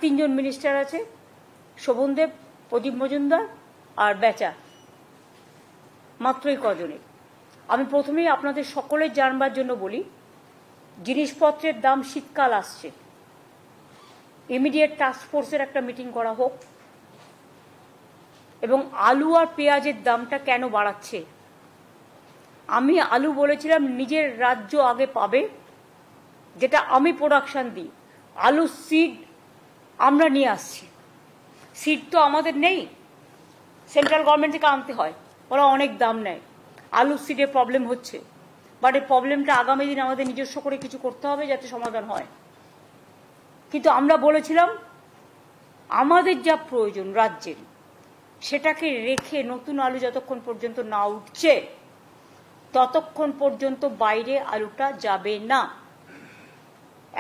তিনজন মিনিস্টার আছে, শোভনদেব, প্রদীপ মজুমদার আর বেচা, মাত্রই কজনের। আমি প্রথমেই আপনাদের সকলের জানবার জন্য বলি, জিনিসপত্রের দাম, শীতকাল আসছে, ইমিডিয়েট টাস্ক ফোর্সের একটা মিটিং করা হোক, এবং আলু আর পেঁয়াজের দামটা কেন বাড়াচ্ছে। আমি আলু বলেছিলাম নিজের রাজ্য আগে পাবে, যেটা আমি প্রোডাকশন দিই। আলু সিড আমরা নিয়ে আসছি, সিড তো আমাদের নেই, সেন্ট্রাল গভর্নমেন্ট থেকে আনতে হয়, ওরা অনেক দাম নেয়। আলু সিডের প্রবলেম হচ্ছে, বাট এই প্রবলেমটা আগামী দিন আমাদের নিজস্ব করে কিছু করতে হবে যাতে সমাধান হয়। কিন্তু আমরা বলেছিলাম আমাদের যা প্রয়োজন রাজ্যের, সেটাকে রেখে নতুন আলু যতক্ষণ পর্যন্ত না উঠছে ততক্ষণ পর্যন্ত বাইরে আলুটা যাবে না।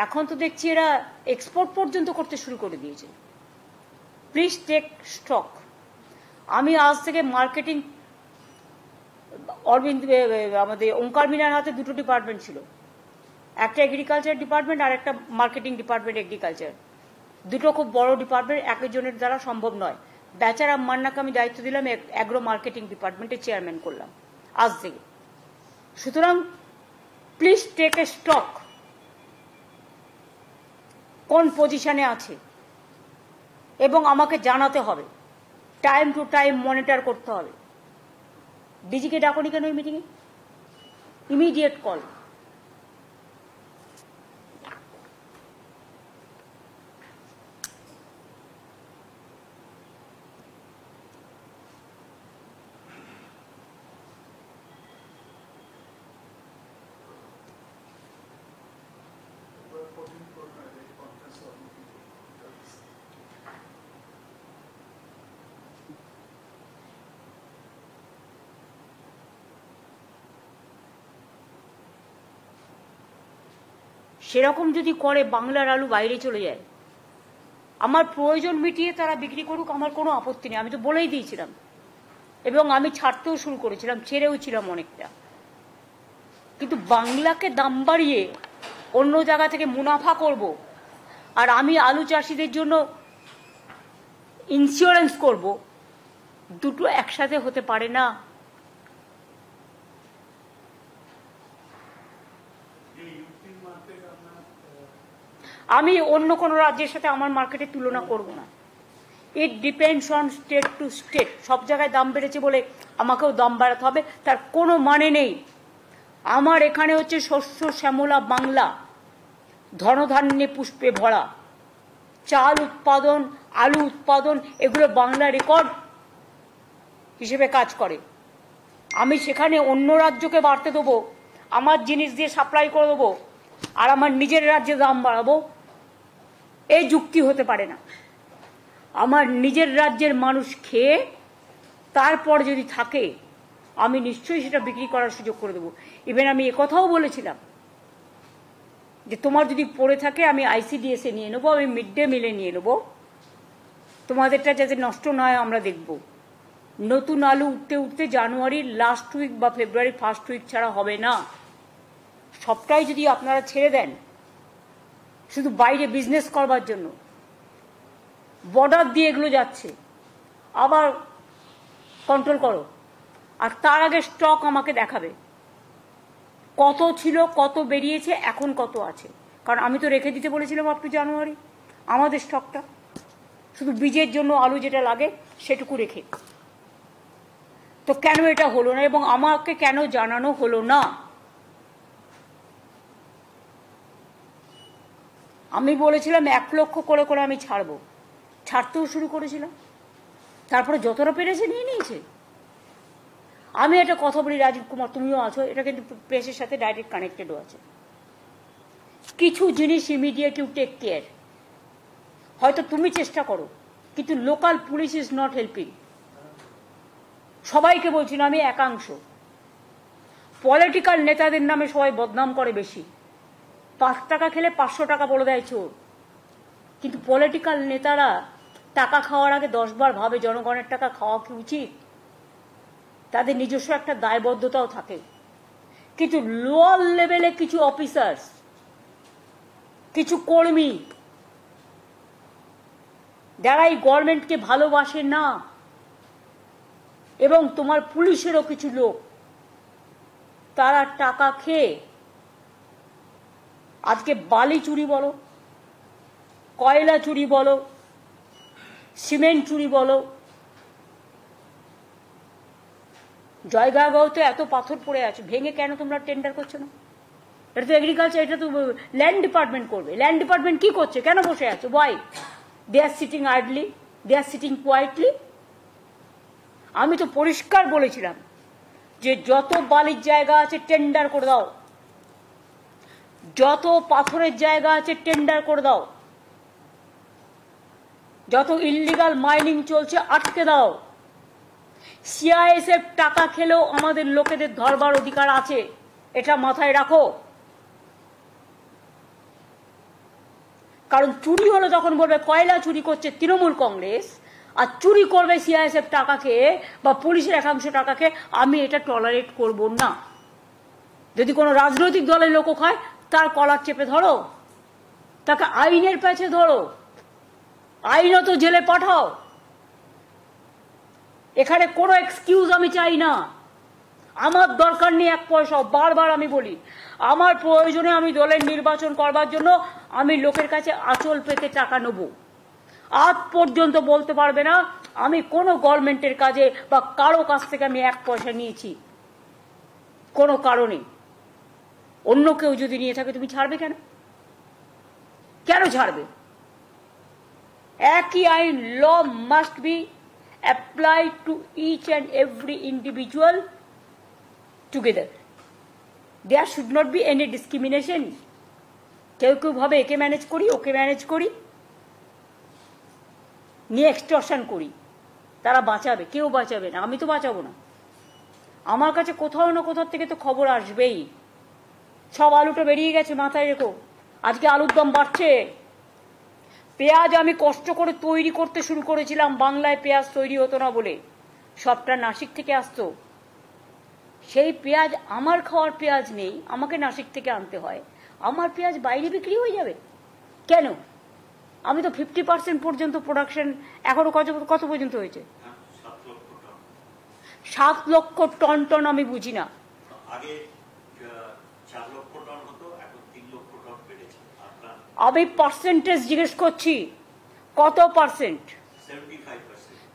এখন তো দেখছি এরা এক্সপোর্ট পর্যন্ত করতে শুরু করে দিয়েছে। Please take stock. আমি আজ থেকে মার্কেটিং, অরবিন্দ আমাদের ওঙ্কার মিনার হাতে দুটো ডিপার্টমেন্ট ছিল, একটা এগ্রিকালচার ডিপার্টমেন্ট আর একটা মার্কেটিং ডিপার্টমেন্ট এগ্রিকালচার। দুটো খুব বড় ডিপার্টমেন্ট, একজনের দ্বারা সম্ভব নয়। বেচারা মান্নাকে আমি দায়িত্ব দিলাম, অ্যাগ্রো মার্কেটিং ডিপার্টমেন্টের চেয়ারম্যান করলাম আজ থেকে। সুতরাং প্লিজ টেক এ স্টক, কোন পজিশনে আছে এবং আমাকে জানাতে হবে, টাইম টু টাইম মনিটর করতে হবে। ডিজিকে ডাকুনি কেন এই মিটিংয়ে? Immediate call. সেরকম যদি করে বাংলার আলু বাইরে চলে যায়, আমার প্রয়োজন মিটিয়ে তারা বিক্রি করুক, আমার কোনো আপত্তি নেই, আমি তো বলেই দিয়েছিলাম। এবং আমি ছাড়তেও শুরু করেছিলাম, ছেড়েও ছিলাম অনেকটা। কিন্তু বাংলাকে দাম বাড়িয়ে অন্য জায়গা থেকে মুনাফা করব, আর আমি আলু চাষিদের জন্য ইন্স্যুরেন্স করব, দুটো একসাথে হতে পারে না। আমি অন্য কোনো রাজ্যের সাথে আমার মার্কেটের তুলনা করব না। It depends on state to state. সব জায়গায় দাম বেড়েছে বলে আমাকেও দাম বাড়াতে হবে, তার কোনো মানে নেই। আমার এখানে হচ্ছে শস্য শ্যামলা বাংলা, ধনধান্যে পুষ্পে ভরা। চাল উৎপাদন, আলু উৎপাদন, এগুলো বাংলা রেকর্ড হিসেবে কাজ করে। আমি সেখানে অন্য রাজ্যকে বাড়তে দেবো, আমার জিনিস দিয়ে সাপ্লাই করে দেবো, আর আমার নিজের রাজ্যে দাম বাড়াবো, এই যুক্তি হতে পারে না। আমার নিজের রাজ্যের মানুষ খেয়ে তারপর যদি থাকে, আমি নিশ্চয়ই সেটা বিক্রি করার সুযোগ করে দেবো। ইভেন আমি একথাও বলেছিলাম যে তোমার যদি পড়ে থাকে আমি আইসিডিএসে নিয়ে নেবো, আমি মিড ডে মিলে নিয়ে নেবো, তোমাদেরটা যাতে নষ্ট না হয় আমরা দেখব। নতুন আলু উঠতে উঠতে জানুয়ারির লাস্ট উইক বা ফেব্রুয়ারি ফার্স্ট উইক ছাড়া হবে না। সবটাই যদি আপনারা ছেড়ে দেন শুধু বাইরে বিজনেস করবার জন্য, বর্ডার দিয়ে এগুলো যাচ্ছে, আবার কন্ট্রোল করো। আর তার আগে স্টক আমাকে দেখাবে, কত ছিল, কত বেরিয়েছে, এখন কত আছে। কারণ আমি তো রেখে দিতে বলেছিলাম আপ টু জানুয়ারি আমাদের স্টকটা, শুধু বীজের জন্য আলু যেটা লাগে সেটুকু রেখে। তো কেন এটা হলো না এবং আমাকে কেন জানানো হলো না? আমি বলেছিলাম 1 লক্ষ করে করে আমি ছাড়বো, ছাড়তেও শুরু করেছিলাম, তারপরে যতটা পেরেছে নিয়ে নিয়েছে। আমি একটা কথা বলি, রাজীব কুমার তুমিও আছো, এটা কিন্তু প্রেসের সাথে ডাইরেক্ট কানেক্টেডও আছে। কিছু জিনিস ইমিডিয়েট ইউ টেক কেয়ার। হয়তো তুমি চেষ্টা করো, কিন্তু local police is not helping. সবাইকে বলছি না, আমি একাংশ। পলিটিক্যাল নেতাদের নামে সবাই বদনাম করে বেশি। 5 টাকা খেলে 500 টাকা বলে দেয় চোর। কিন্তু পলিটিক্যাল নেতারা টাকা খাওয়ার আগে 10 বার ভাবে জনগণের টাকা খাওয়া কি উচিত। তাদের নিজস্ব একটা দায়বদ্ধতাও থাকে। কিন্তু লোয়ার লেভেলে কিছু অফিসার্স, কিছু কর্মী যারা এই গভর্নমেন্টকে ভালোবাসে না, এবং তোমার পুলিশেরও কিছু লোক, তারা টাকা খেয়ে আজকে বালি চুরি বলো, কয়লা চুরি বলো, সিমেন্ট চুরি বলো, জয়গাঁওতে এত পাথর পড়ে আছে, ভেঙে কেন তোমরা টেন্ডার করছো না? এটা তো এগ্রিকালচার, এটা তো ল্যান্ড ডিপার্টমেন্ট করবে। ল্যান্ড ডিপার্টমেন্ট কি করছে? কেন বসে আছে? Why they are sitting idly, they are sitting quietly? আমি তো পরিষ্কার বলেছিলাম যে যত বালির জায়গা আছে টেন্ডার করে দাও, যত পাথরের জায়গা আছে টেন্ডার করে দাও, যত ইল্লিগাল মাইনিং চলছে আটকে দাও। সিআইএসএফ টাকা খেলেও আমাদের লোকেদের ধরবার অধিকার আছে, এটা মাথায় রাখো। কারণ চুরি হলো তখন বলবে কয়লা চুরি করছে তৃণমূল কংগ্রেস, আর চুরি করবে সিআইএসএফ টাকা খেয়ে বা পুলিশের একাংশ টাকা খেয়ে, আমি এটা টলারেট করব না। যদি কোনো রাজনৈতিক দলের লোক হয়, তার কলার চেপে ধরো, তাকে আইনের পেছে ধরো, আইনত জেলে পাঠাও। এখানে কোনো এক্সকিউজ আমি চাই না। আমার দরকার নেই এক পয়সাও। বারবার আমি বলি, আমার প্রয়োজনে আমি দলের নির্বাচন করবার জন্য আমি লোকের কাছে আঁচল পেতে টাকা নেব। আজ পর্যন্ত বলতে পারবে না আমি কোনো গভর্নমেন্টের কাজে বা কারো কাছ থেকে আমি এক পয়সা নিয়েছি, কোনো কারণে। অন্য কেউ যদি নিয়ে থাকে তুমি ছাড়বে কেন? কেন ছাড়বে? একই আইন, law must be applied to each and every individual together. There should not be any discrimination. কেউ কেউ ভাবে একে ম্যানেজ করি, ওকে ম্যানেজ করি, নিয়ে এক্সটর্শন করি, তারা বাঁচাবে। কেউ বাঁচাবে না, আমি তো বাঁচাবো না। আমার কাছে কোথাও না কোথাও থেকে তো খবর আসবেই। সব আলুটা বেরিয়ে গেছে, মাথায় রেখো। আজকে আলুর দাম বাড়ছে। পেঁয়াজ আমি কষ্ট করে তৈরি করতে শুরু করেছিলাম, বাংলায় পেঁয়াজ তৈরি হতো না বলে, সবটা নাসিক থেকে আসতো। সেই পেঁয়াজ আমার খাওয়ার পেঁয়াজ নেই, আমাকে নাসিক থেকে আনতে হয়। আমার পেঁয়াজ বাইরে বিক্রি হয়ে যাবে কেন? আমি তো 50% পর্যন্ত প্রোডাকশন, এখনো কত পর্যন্ত হয়েছে? 7 লক্ষ টন। টন আমি বুঝি না। আমি পার্সেন্টেজ জিজ্ঞেস করছি, কত পার্সেন্ট?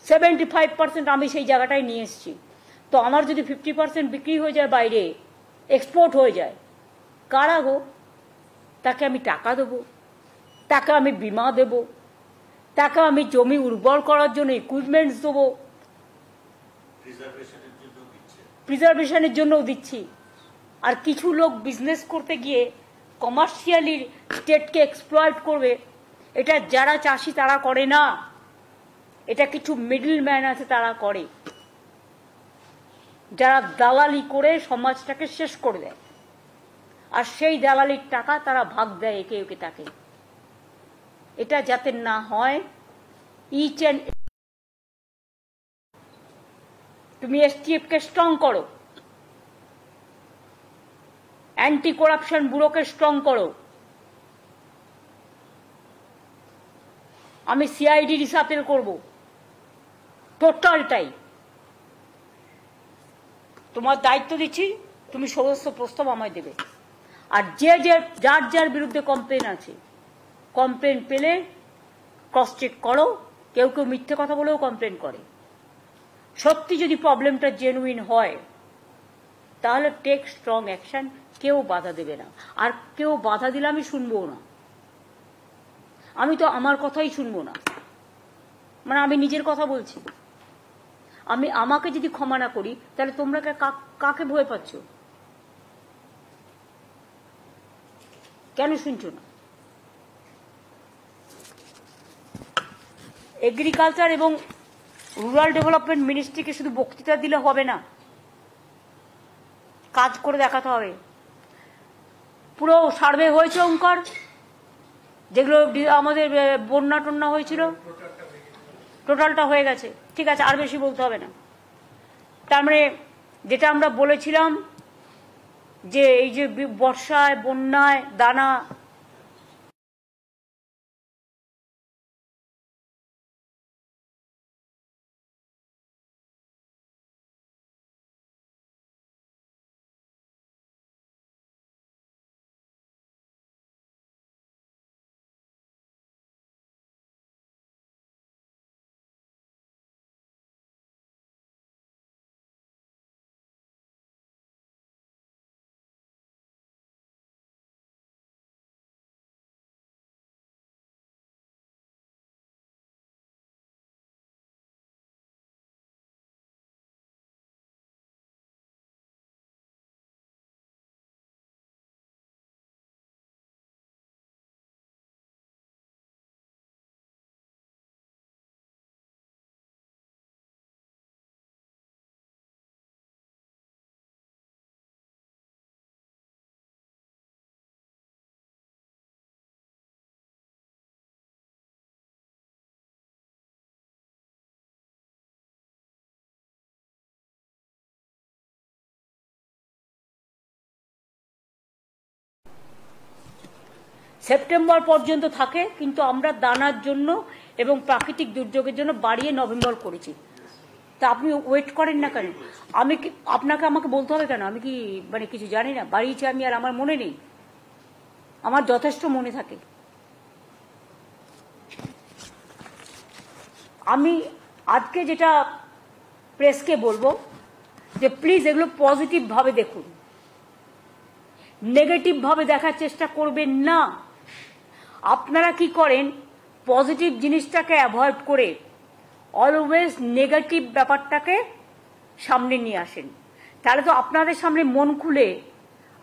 75%। আমি সেই জায়গাটায় নিয়ে এসেছি। তো আমার যদি 50% বিক্রি হয়ে যায়, বাইরে এক্সপোর্ট হয়ে যায়, কারা গো? তাকে আমি টাকা দেবো, তাকে আমি বিমা দেব, তাকে আমি জমি উর্বর করার জন্য ইকুইপমেন্টস দেবো, প্রিজার্ভেশনের জন্যও দিচ্ছি। আর কিছু লোক বিজনেস করতে গিয়ে কমার্শিয়ালি স্টেটকে এক্সপ্লয়েট করবে, এটা যারা চাষি তারা করে না, এটা কিছু মিডল ম্যান আছে তারা করে, যারা দালালি করে সমাজটাকে শেষ করে দেয়। আর সেই দালালির টাকা তারা ভাগ দেয় একে একে তাকে। এটা যাতে না হয়, ইচ অ্যান্ড তুমি এসটিএফকে স্ট্রং করো, অ্যান্টি করাপশন ব্যুরোকে স্ট্রং করো। আমি সিআইডি রিসাপেল করব, টোটালটাই তোমার দায়িত্ব দিচ্ছি। তুমি সমস্ত প্রস্তাব আমায় দেবে। আর যার যার বিরুদ্ধে কমপ্লেন আছে, কমপ্লেন পেলে ক্রস চেক করো। কেউ কেউ মিথ্যে কথা বলেও কমপ্লেন করে। সত্যি যদি প্রবলেমটা জেনুইন হয়, তাহলে টেক স্ট্রং অ্যাকশন। কেউ বাধা দেবে না, আর কেউ বাধা দিলে আমি শুনবো না। আমি তো আমার কথাই শুনবো না, মানে আমি নিজের কথা বলছি। আমি আমাকে যদি ক্ষমা না করি, তাহলে তোমরা কাকে ভয় পাচ্ছ? কেন শুনছো না? এগ্রিকালচার এবং রুরাল ডেভেলপমেন্ট মিনিস্ট্রিকে শুধু বক্তৃতা দিলে হবে না, কাজ করে দেখাতে হবে। পুরো সার্ভে হয়েছে ওঙ্কার, যেগুলো আমাদের বন্যা টন্যা হয়েছিল, টোটালটা হয়ে গেছে। ঠিক আছে, আর বেশি বলতে হবে না। তার মানে যেটা আমরা বলেছিলাম যে এই যে বর্ষায়, বন্যায়, দানা সেপ্টেম্বর পর্যন্ত থাকে, কিন্তু আমরা দানার জন্য এবং প্রাকৃতিক দুর্যোগের জন্য বাড়িয়ে নভেম্বর করেছি। তা আপনি ওয়েট করেন না কেন? আমি কি আমাকে বলতে হবে কেন? আমি কি মানে কিছু জানি না? বাড়িয়েছি আমি আর আমার মনে নেই? আমার যথেষ্ট মনে থাকে। আমি আজকে যেটা প্রেসকে বলবো যে প্লিজ এগুলো পজিটিভভাবে দেখুন, নেগেটিভভাবে দেখার চেষ্টা করবেন না। আপনারা কি করেন, পজিটিভ জিনিসটাকে অ্যাভয়েড করে অলওয়েজ নেগেটিভ ব্যাপারটাকে সামনে নিয়ে আসেন। তাহলে তো আপনাদের সামনে মন খুলে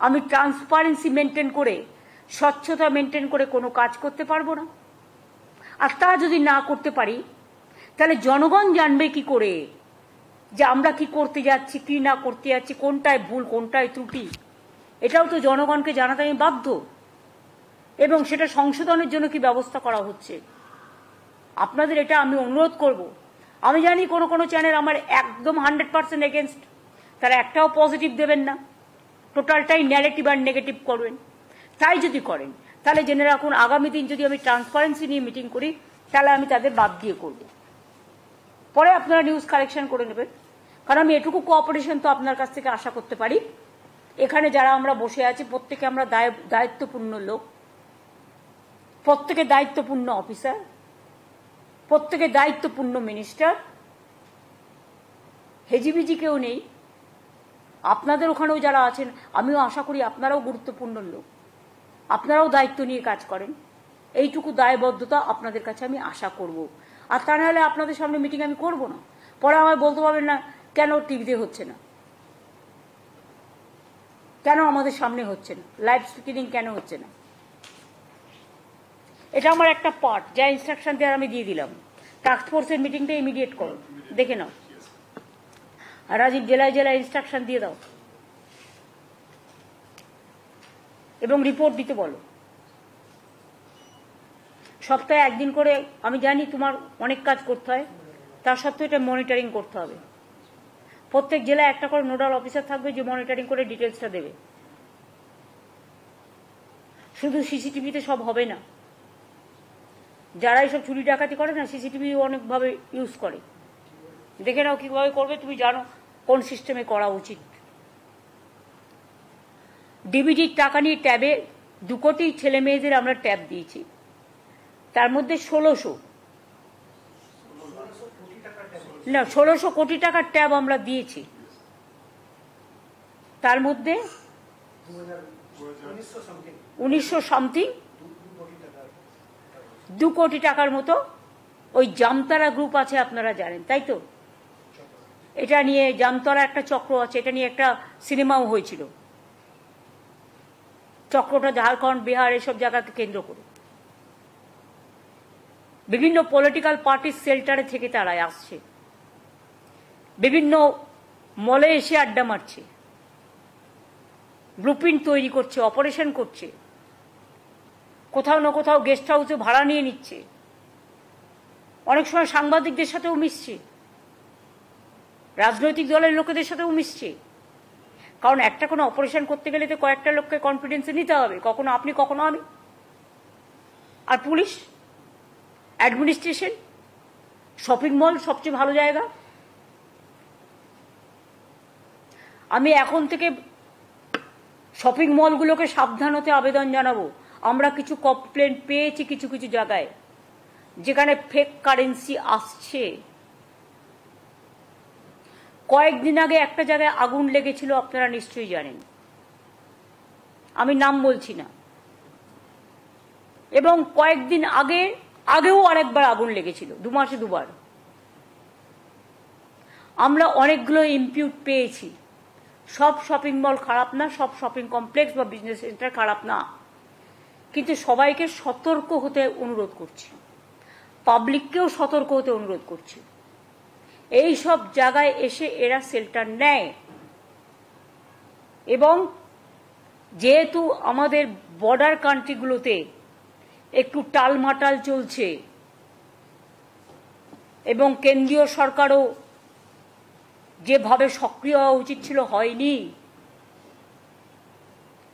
আমি ট্রান্সপারেন্সি মেনটেন করে, স্বচ্ছতা মেনটেন করে কোনো কাজ করতে পারবো না। আর তা যদি না করতে পারি, তাহলে জনগণ জানবে কি করে যে আমরা কি করতে যাচ্ছি, কি না করতে যাচ্ছি, কোনটায় ভুল, কোনটায় ত্রুটি? এটাও তো জনগণকে জানাতে আমি বাধ্য, এবং সেটা সংশোধনের জন্য কি ব্যবস্থা করা হচ্ছে। আপনাদের এটা আমি অনুরোধ করব। আমি জানি কোনো কোনো চ্যানেল আমার একদম 100% এগেনস্ট, তারা একটাও পজিটিভ দেবেন না, টোটালটাই নেগেটিভ আর নেগেটিভ করবেন। তাই যদি করেন তাহলে জেনে রাখুন, আগামী দিন যদি আমি ট্রান্সপারেন্সি নিয়ে মিটিং করি, তাহলে আমি তাদের বাদ দিয়ে করব। পরে আপনারা নিউজ কালেকশন করে নেবেন, কারণ আমি এটুকু কোঅপারেশন তো আপনার কাছ থেকে আশা করতে পারি। এখানে যারা আমরা বসে আছি প্রত্যেকে আমরা দায়িত্বপূর্ণ লোক, প্রত্যেকে দায়িত্বপূর্ণ অফিসার, প্রত্যেকে দায়িত্বপূর্ণ মিনিস্টার, হেজিবিজি কেউ নেই। আপনাদের ওখানেও যারা আছেন, আমিও আশা করি আপনারাও গুরুত্বপূর্ণ লোক, আপনারাও দায়িত্ব নিয়ে কাজ করেন। এইটুকু দায়বদ্ধতা আপনাদের কাছে আমি আশা করব। আর তা নাহলে আপনাদের সামনে মিটিং আমি করব না। পরে আমায় বলতে পারবেন না কেন টিভিতে হচ্ছে না, কেন আমাদের সামনে হচ্ছে না, লাইভ স্ট্রিমিং কেন হচ্ছে না। এটা আমার একটা পার্ট, যা ইনস্ট্রাকশন দেওয়ার আমি দিয়ে দিলাম। টাস্ক ফোর্সের মিটিংটা ইমিডিয়েট করো, দেখে নাও। আর রাজীব জেলায় জেলায় ইনস্ট্রাকশন দিয়ে দাও এবং রিপোর্ট দিতে বলো। সপ্তাহে একদিন করে, আমি জানি তোমার অনেক কাজ করতে হয়, তার সত্ত্বেও এটা মনিটরিং করতে হবে। প্রত্যেক জেলায় একটা করে নোডাল অফিসার থাকবে যে মনিটরিং করে ডিটেলসটা দেবে। শুধু সিসিটিভিতে সব হবে না, যারা এইসব চুরি ডাকাতি করে না, সিসিটিভি অনেকভাবে ইউজ করে। দেখে নাও কিভাবে করবে, তুমি জানো কোন সিস্টেমে করা উচিত। ডিবিটির টাকা নিয়ে ট্যাবে 2 কোটি ছেলে মেয়েদের আমরা ট্যাব দিয়েছি, তার মধ্যে 1600 কোটি টাকার ট্যাব আমরা দিয়েছি। তার মধ্যে 1900 সামথিং 2 কোটি টাকার মতো ওই জামতারা গ্রুপ আছে, আপনারা জানেন তাই তো? এটা নিয়ে জামতারা একটা চক্র আছে, এটা নিয়ে একটা সিনেমাও হয়েছিল। চক্রটা ঝাড়খণ্ড, বিহার এসব জায়গাকে কেন্দ্র করে বিভিন্ন পলিটিক্যাল পার্টির শেল্টারে থেকে তারা আসছে, বিভিন্ন মলে এসে আড্ডা মারছে, ব্লুপ্রিন্ট তৈরি করছে, অপারেশন করছে, কোথাও না কোথাও গেস্ট হাউসে ভাড়া নিয়ে নিচ্ছে, অনেক সময় সাংবাদিকদের সাথেও মিশছে, রাজনৈতিক দলের লোকেদের সাথেও মিশছে। কারণ একটা কোনো অপারেশন করতে গেলে তো কয়েকটা লোককে কনফিডেন্সে নিতে হবে, কখনো আপনি কখনো আমি। আর পুলিশ, অ্যাডমিনিস্ট্রেশন, শপিং মল সবচেয়ে ভালো জায়গা। আমি এখন থেকে শপিং মলগুলোকে সাবধান হতে আবেদন জানাবো। আমরা কিছু কমপ্লেন পেয়েছি কিছু কিছু জায়গায় যেখানে ফেক কারেন্সি আসছে। কয়েকদিন আগে একটা জায়গায় আগুন লেগেছিল, আপনারা নিশ্চয়ই জানেন, আমি নাম বলছি না। এবং কয়েকদিন আগেও আরেকবার আগুন লেগেছিল, 2 মাসে 2 বার। আমরা অনেকগুলো ইম্পিউট পেয়েছি। সব শপিং মল খারাপ না, সব শপিং কমপ্লেক্স বা বিজনেস সেন্টার খারাপ না, কিন্তু সবাইকে সতর্ক হতে অনুরোধ করছি, পাবলিককেও সতর্ক হতে অনুরোধ করছি। এই সব জায়গায় এসে এরা শেল্টার নেয়, এবং যেহেতু আমাদের বর্ডার কান্ট্রিগুলোতে একটু টালমাটাল চলছে এবং কেন্দ্রীয় সরকারও যেভাবে সক্রিয় হওয়া উচিত ছিল হয়নি,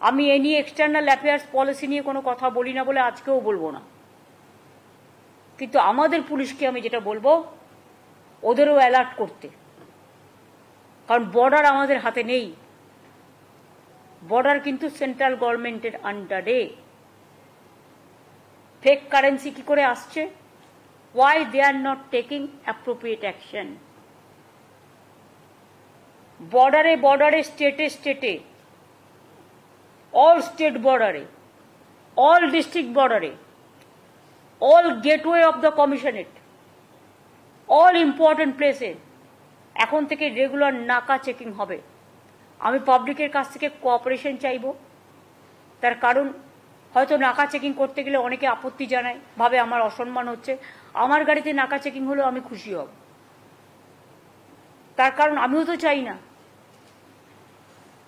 আমি এ নিয়ে এক্সটার্নাল অ্যাফেয়ার্স পলিসি নিয়ে কোনো কথা বলি না বলে আজকেও বলবো না, কিন্তু আমাদের পুলিশকে আমি যেটা বলবো ওদেরও অ্যালার্ট করতে, কারণ বর্ডার আমাদের হাতে নেই, বর্ডার কিন্তু সেন্ট্রাল গভর্নমেন্টের আন্ডারে। ফেক কারেন্সি কি করে আসছে? why they are not taking appropriate action? বর্ডারে বর্ডারে স্টেটে স্টেটে, all state বর্ডারে, all district বর্ডারে, all gateway of the commissionerate, all important places এখন থেকে রেগুলার নাকা চেকিং হবে। আমি পাবলিকের কাছ থেকে কোঅপারেশন চাইব, তার কারণ হয়তো নাকা চেকিং করতে গেলে অনেকে আপত্তি জানায়, ভাবে আমার অসম্মান হচ্ছে। আমার গাড়িতে নাকা চেকিং হলেও আমি খুশি হব, তার কারণ আমিও তো চাই না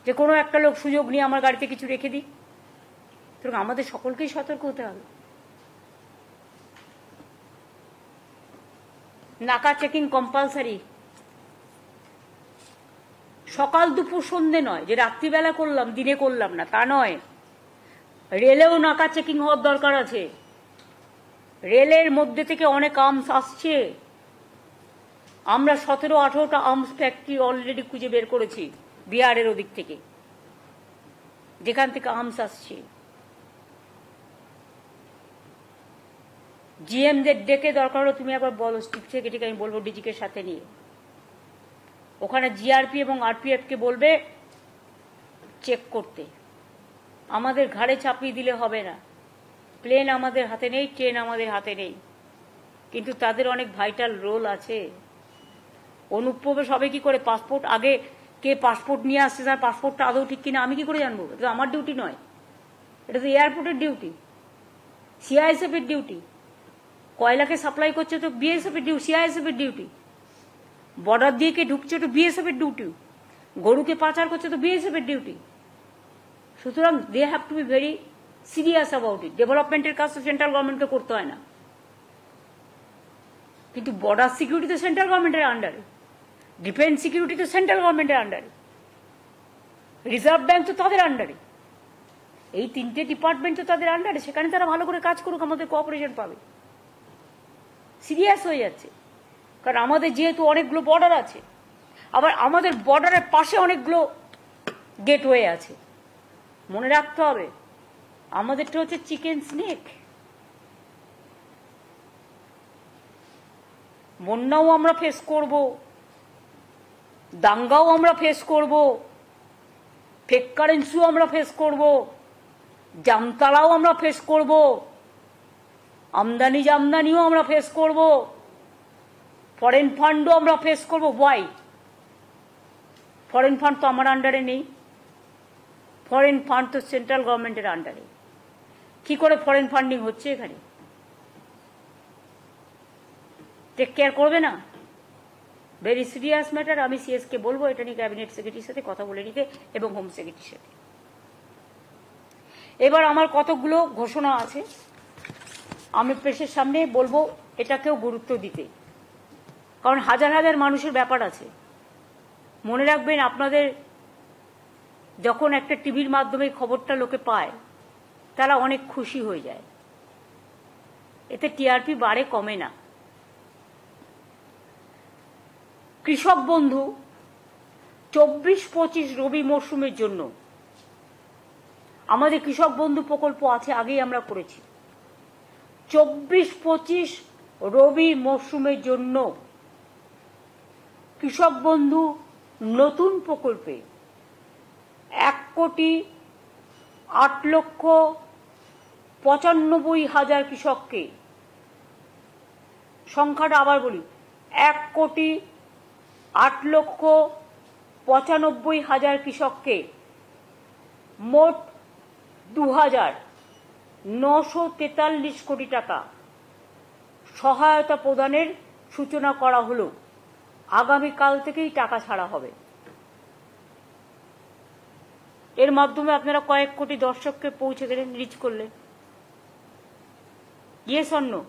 যে কোনো একটা লোক সুযোগ নিয়ে আমার গাড়িতে কিছু রেখে দিই। সুতরাং আমাদের সকলকেই সতর্ক হতে হবে। নাকা চেকিং কম্পালসারি, সকাল দুপুর সন্ধে নয়, যে রাত্রিবেলা করলাম দিনে করলাম না তা নয়, রেলেও নাকা চেকিং হওয়ার দরকার আছে। রেলের মধ্যে থেকে অনেক আর্মস আসছে, আমরা 17-18টা আর্মস ফ্যাক্টরি অলরেডি খুঁজে বের করেছি বিহারের ওদিক থেকে, যেখান থেকে আর্মস আসছে। জিএমদের ডেকে দরকার হলো তুমি একবার বলো, চিফ সেক্রেটারিকে আমি বলবো ডিজিকে সাথে নিয়ে, ওখানে জিআরপি এবং আরপিএফ কে বলবে চেক করতে। আমাদের ঘাড়ে চাপিয়ে দিলে হবে না, প্লেন আমাদের হাতে নেই, ট্রেন আমাদের হাতে নেই, কিন্তু তাদের অনেক ভাইটাল রোল আছে। অনুপ্রবেশ হবে কি করে? পাসপোর্ট আগে কে পাসপোর্ট নিয়ে আসছে, তার পাসপোর্টটা আদৌ ঠিক কিনা আমি কি করে জানবো? এটা আমার ডিউটি নয়, এটা তো এয়ারপোর্টের ডিউটি, সিআইএসএফ এর ডিউটি। কয়লাকে সাপ্লাই করছে তো বিএসএফ এর ডিউটি, সিআইএসএফ এর ডিউটি। বর্ডার দিয়ে কে ঢুকছে তো বিএসএফ এর ডিউটি। গরুকে পাচার করছে তো বিএসএফ এর ডিউটি। সুতরাং they have to be very serious about it. ডেভেলপমেন্টের কাজ তো সেন্ট্রাল গভর্নমেন্টকে করতে হয় না, কিন্তু বর্ডার সিকিউরিটি তো সেন্ট্রাল গভর্নমেন্টের আন্ডারে, ডিফেন্স সিকিউরিটি তো সেন্ট্রাল গভর্নমেন্টের আন্ডারে, রিজার্ভ ব্যাংক তো তাদের আন্ডারে, এই তিনটে ডিপার্টমেন্ট তো তাদের আন্ডারে। সেখানে তারা ভালো করে কাজ করুক, আমাদের কোঅপারেশন পাবে। সিরিয়াস হয়ে যাচ্ছে, কারণ আমাদের যেহেতু অনেকগুলো বর্ডার আছে, আবার আমাদের বর্ডারের পাশে অনেকগুলো গেটওয়ে আছে। মনে রাখতে হবে আমাদেরটা হচ্ছে চিকেন স্নেক। বন্যাও আমরা ফেস করব, দাঙ্গাও আমরা ফেস করব, ফেক কারেন্সিও আমরা ফেস করব, জামতালাও আমরা ফেস করব, আমদানি জামদানিও আমরা ফেস করব, ফরেন ফান্ডও আমরা ফেস করব। ওয়াই? ফরেন ফান্ড তো আমার আন্ডারে নেই, ফরেন ফান্ড তো সেন্ট্রাল গভর্নমেন্টের আন্ডারে। কি করে ফরেন ফান্ডিং হচ্ছে এখানে? টেক কেয়ার করবে না? Very serious matter. আমি সিএসকে বলবো এটা নিয়ে ক্যাবিনেট সেক্রেটারির সাথে কথা বলে নিতে এবং হোম সেক্রেটারির সাথে। এবার আমার কতগুলো ঘোষণা আছে, আমি প্রেসের সামনে বলবো এটাকেও গুরুত্ব দিতে, কারণ হাজার হাজার মানুষের ব্যাপার আছে। মনে রাখবেন, আপনাদের যখন একটা টিভির মাধ্যমে খবরটা লোকে পায়, তারা অনেক খুশি হয়ে যায়, এতে টিআরপি বাড়ে, কমে না। কৃষক বন্ধু 24-25 রবি মরশুমের জন্য আমাদের কৃষক বন্ধু প্রকল্প আছে, আগেই আমরা করেছি। 24-25 রবি মরশুমের জন্য কৃষক বন্ধু নতুন প্রকল্পে 1,08,95,000 কৃষককে, সংখ্যাটা আবার বলি, 1,08,95,000 কৃষককে মোট 2,943 কোটি টাকা সহায়তা প্রদানের সূচনা করা হলো। আগামীকাল থেকেই টাকা ছাড়া হবে। এর মাধ্যমে আপনারা কয়েক কোটি দর্শককে পৌঁছে গেলেন, রিচ করলেন। Yes or no?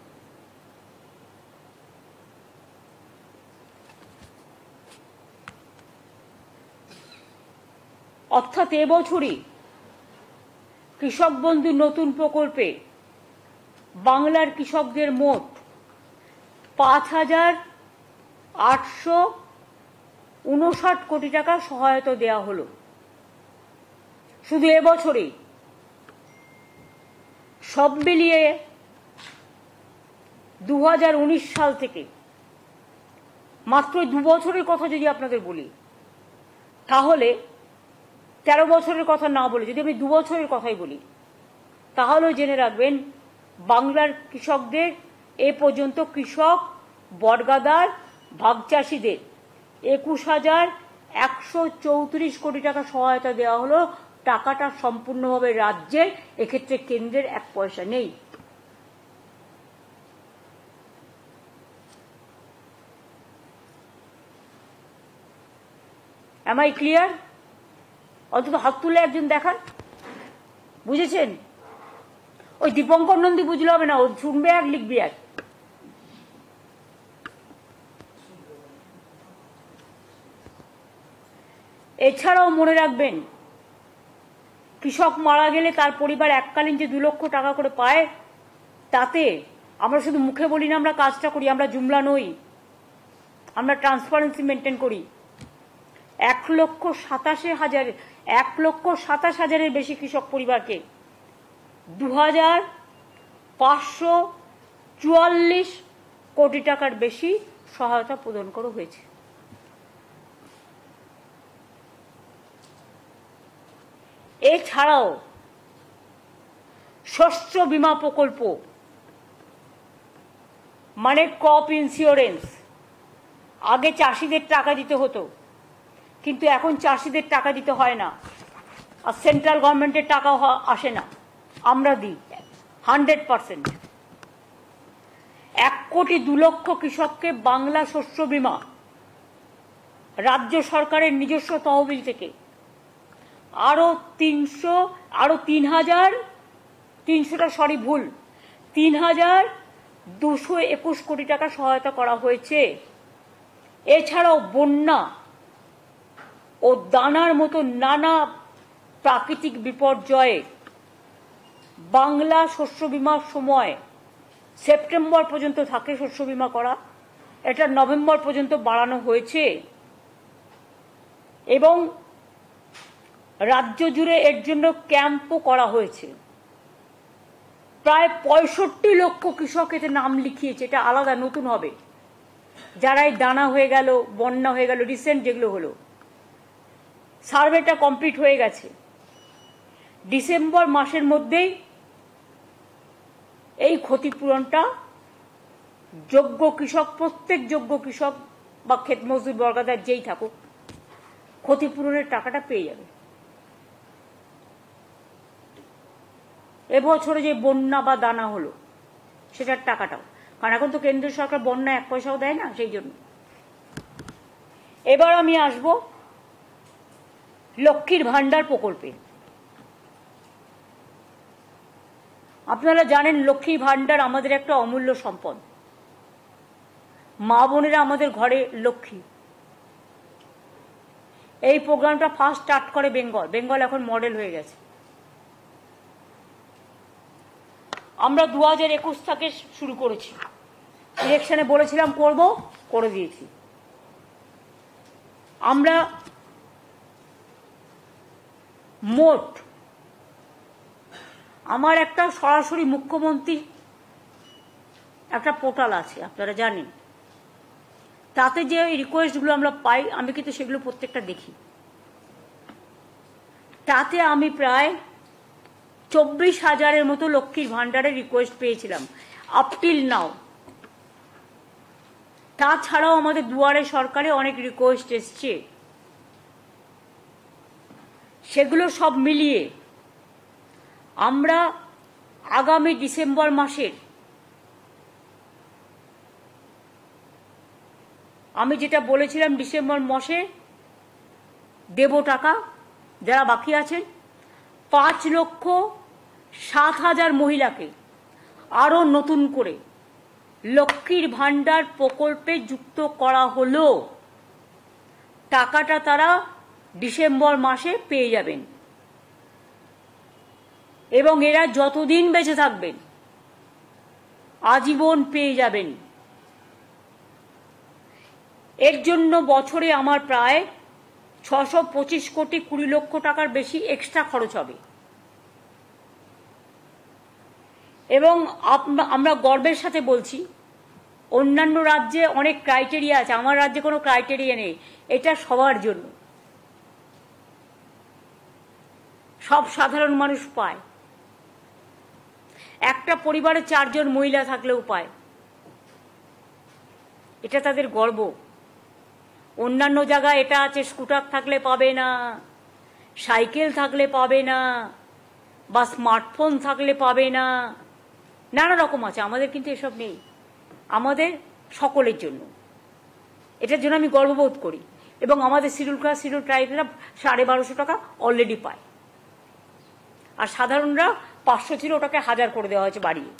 অর্থাৎ এবছরই কৃষক বন্ধু নতুন প্রকল্পে বাংলার কৃষকদের মোট 5,859 কোটি টাকা সহায়তা দেওয়া হলো শুধু এবছরে। সব মিলিয়ে 2019 সাল থেকে, মাত্র 2 বছরের কথা যদি আপনাদের বলি, তাহলে 13 বছরের কথা না বলে যদি আমি 2 বছরের কথাই বলি, তাহলেও জেনে রাখবেন বাংলার কৃষকদের এ পর্যন্ত কৃষক, বর্গাদার, ভাগচাষীদের 21,134 কোটি টাকা সহায়তা দেওয়া হলো। টাকাটা সম্পূর্ণভাবে রাজ্যের, এক্ষেত্রে কেন্দ্রের 1 পয়সা নেই। Am I clear? অন্তত হাত তুলে একজন দেখান, বুঝেছেন? ওই দীপঙ্কর নন্দী বুঝলে হবে না, ও শুনবে আর লিখবে এক। এছাড়াও মনে রাখবেন, কৃষক মারা গেলে তার পরিবার এককালীন যে 2 লক্ষ টাকা করে পায়, তাতে আমরা শুধু মুখে বলি না, আমরা কাজটা করি, আমরা জুমলা নই, আমরা ট্রান্সপারেন্সি মেনটেন করি। 1,27,000 বেশি কৃষক পরিবারকে 2,544 কোটি টাকার বেশি সহায়তা প্রদান করা হয়েছে। এছাড়াও শস্য বীমা প্রকল্প মানে ক্রপ ইন্স্যুরেন্স, আগে চাষিদের টাকা দিতে হতো, কিন্তু এখন চাষিদের টাকা দিতে হয় না, আর সেন্ট্রাল গভর্নমেন্টের টাকা আসে না, আমরা দিই 100%। 1,02,00,000 কৃষককে বাংলা শস্য বীমা রাজ্য সরকারের নিজস্ব তহবিল থেকে আরো 3,221 কোটি টাকা সহায়তা করা হয়েছে। এছাড়াও বন্যা ও দানার মতো নানা প্রাকৃতিক বিপর্যয়ে বাংলা শস্য বীমার সময় সেপ্টেম্বর পর্যন্ত থাকে শস্য বীমা করা, এটা নভেম্বর পর্যন্ত বাড়ানো হয়েছে এবং রাজ্য জুড়ে এর জন্য ক্যাম্পও করা হয়েছে। প্রায় 65 লক্ষ কৃষক এতে নাম লিখিয়েছে, এটা আলাদা নতুন হবে। যারা এই দানা হয়ে গেল, বন্যা হয়ে গেল, রিসেন্ট যেগুলো হলো, সার্ভেটা কমপ্লিট হয়ে গেছে। ডিসেম্বর মাসের মধ্যেই এই ক্ষতিপূরণটা যোগ্য কৃষক, প্রত্যেক যোগ্য কৃষক বা ক্ষেত মজদুর বর্গাদার যেই থাকুক, ক্ষতিপূরণের টাকাটা পেয়ে যাবে। এবছরে যে বন্যা বা দানা হলো সেটার টাকাটাও, কারণ এখন তো কেন্দ্র সরকার বন্যা 1 পয়সাও দেয় না, সেই জন্য। এবার আমি আসব লক্ষ্মীর ভান্ডার প্রকল্পে। আপনারা জানেন লক্ষ্মী ভান্ডার আমাদের একটা অমূল্য সম্পদ। মা বোনেরা আমাদের ঘরে লক্ষ্মী। এই প্রোগ্রামটা ফার্স্ট স্টার্ট করে বেঙ্গল এখন মডেল হয়ে গেছে। আমরা 2021 থেকে শুরু করেছি, ইলেকশনে বলেছিলাম করব, করে দিয়েছি। আমরা মোট, আমার একটা সরাসরি মুখ্যমন্ত্রী একটা পোর্টাল আছে, আপনারা জানেন, তাতে যে রিকোয়েস্টগুলো আমরা পাই, আমি কিন্তু সেগুলো প্রত্যেকটা দেখি। তাতে আমি প্রায় 24,000-এর মতো লক্ষ্মীর ভান্ডারের রিকোয়েস্ট পেয়েছিলাম আপ টিল নাও। তাছাড়াও আমাদের দুয়ারে সরকারে অনেক রিকোয়েস্ট এসছে, সেগুলো সব মিলিয়ে আমরা আগামী ডিসেম্বর মাসের, আমি যেটা বলেছিলাম ডিসেম্বর মাসে দেব টাকা, যারা বাকি আছেন 5,07,000 মহিলাকে আরো নতুন করে লক্ষ্মীর ভান্ডার প্রকল্পে যুক্ত করা হলো। টাকাটা তারা ডিসেম্বর মাসে পেয়ে যাবেন। এবং এরা যতদিন বেঁচে থাকবেন আজীবন পেয়ে যাবেন। এর জন্য বছরে আমার প্রায় 625 কোটি 20 লক্ষ টাকার বেশি এক্সট্রা খরচ হবে। এবং আমরা গর্বের সাথে বলছি, অন্যান্য রাজ্যে অনেক ক্রাইটেরিয়া আছে, আমার রাজ্যে কোনো ক্রাইটেরিয়া নেই। এটা সবার জন্য, সব সাধারণ মানুষ পায়। একটা পরিবারে 4 জন মহিলা থাকলেও পায়। এটা তাদের গর্ব। অন্যান্য জায়গায় এটা আছে, স্কুটার থাকলে পাবে না, সাইকেল থাকলে পাবে না, বা স্মার্টফোন থাকলে পাবে না, নানা রকম আছে। আমাদের কিন্তু এসব নেই, আমাদের সকলের জন্য। এটার জন্য আমি গর্ববোধ করি। এবং আমাদের শিডিউল কাস্ট শিডিউল ট্রাইবেরা 1250 টাকা অলরেডি পায়, আর সাধারণরা 500 ছিল, ওটাকে 1000 করে দেওয়া হয়েছে বাড়িয়ে।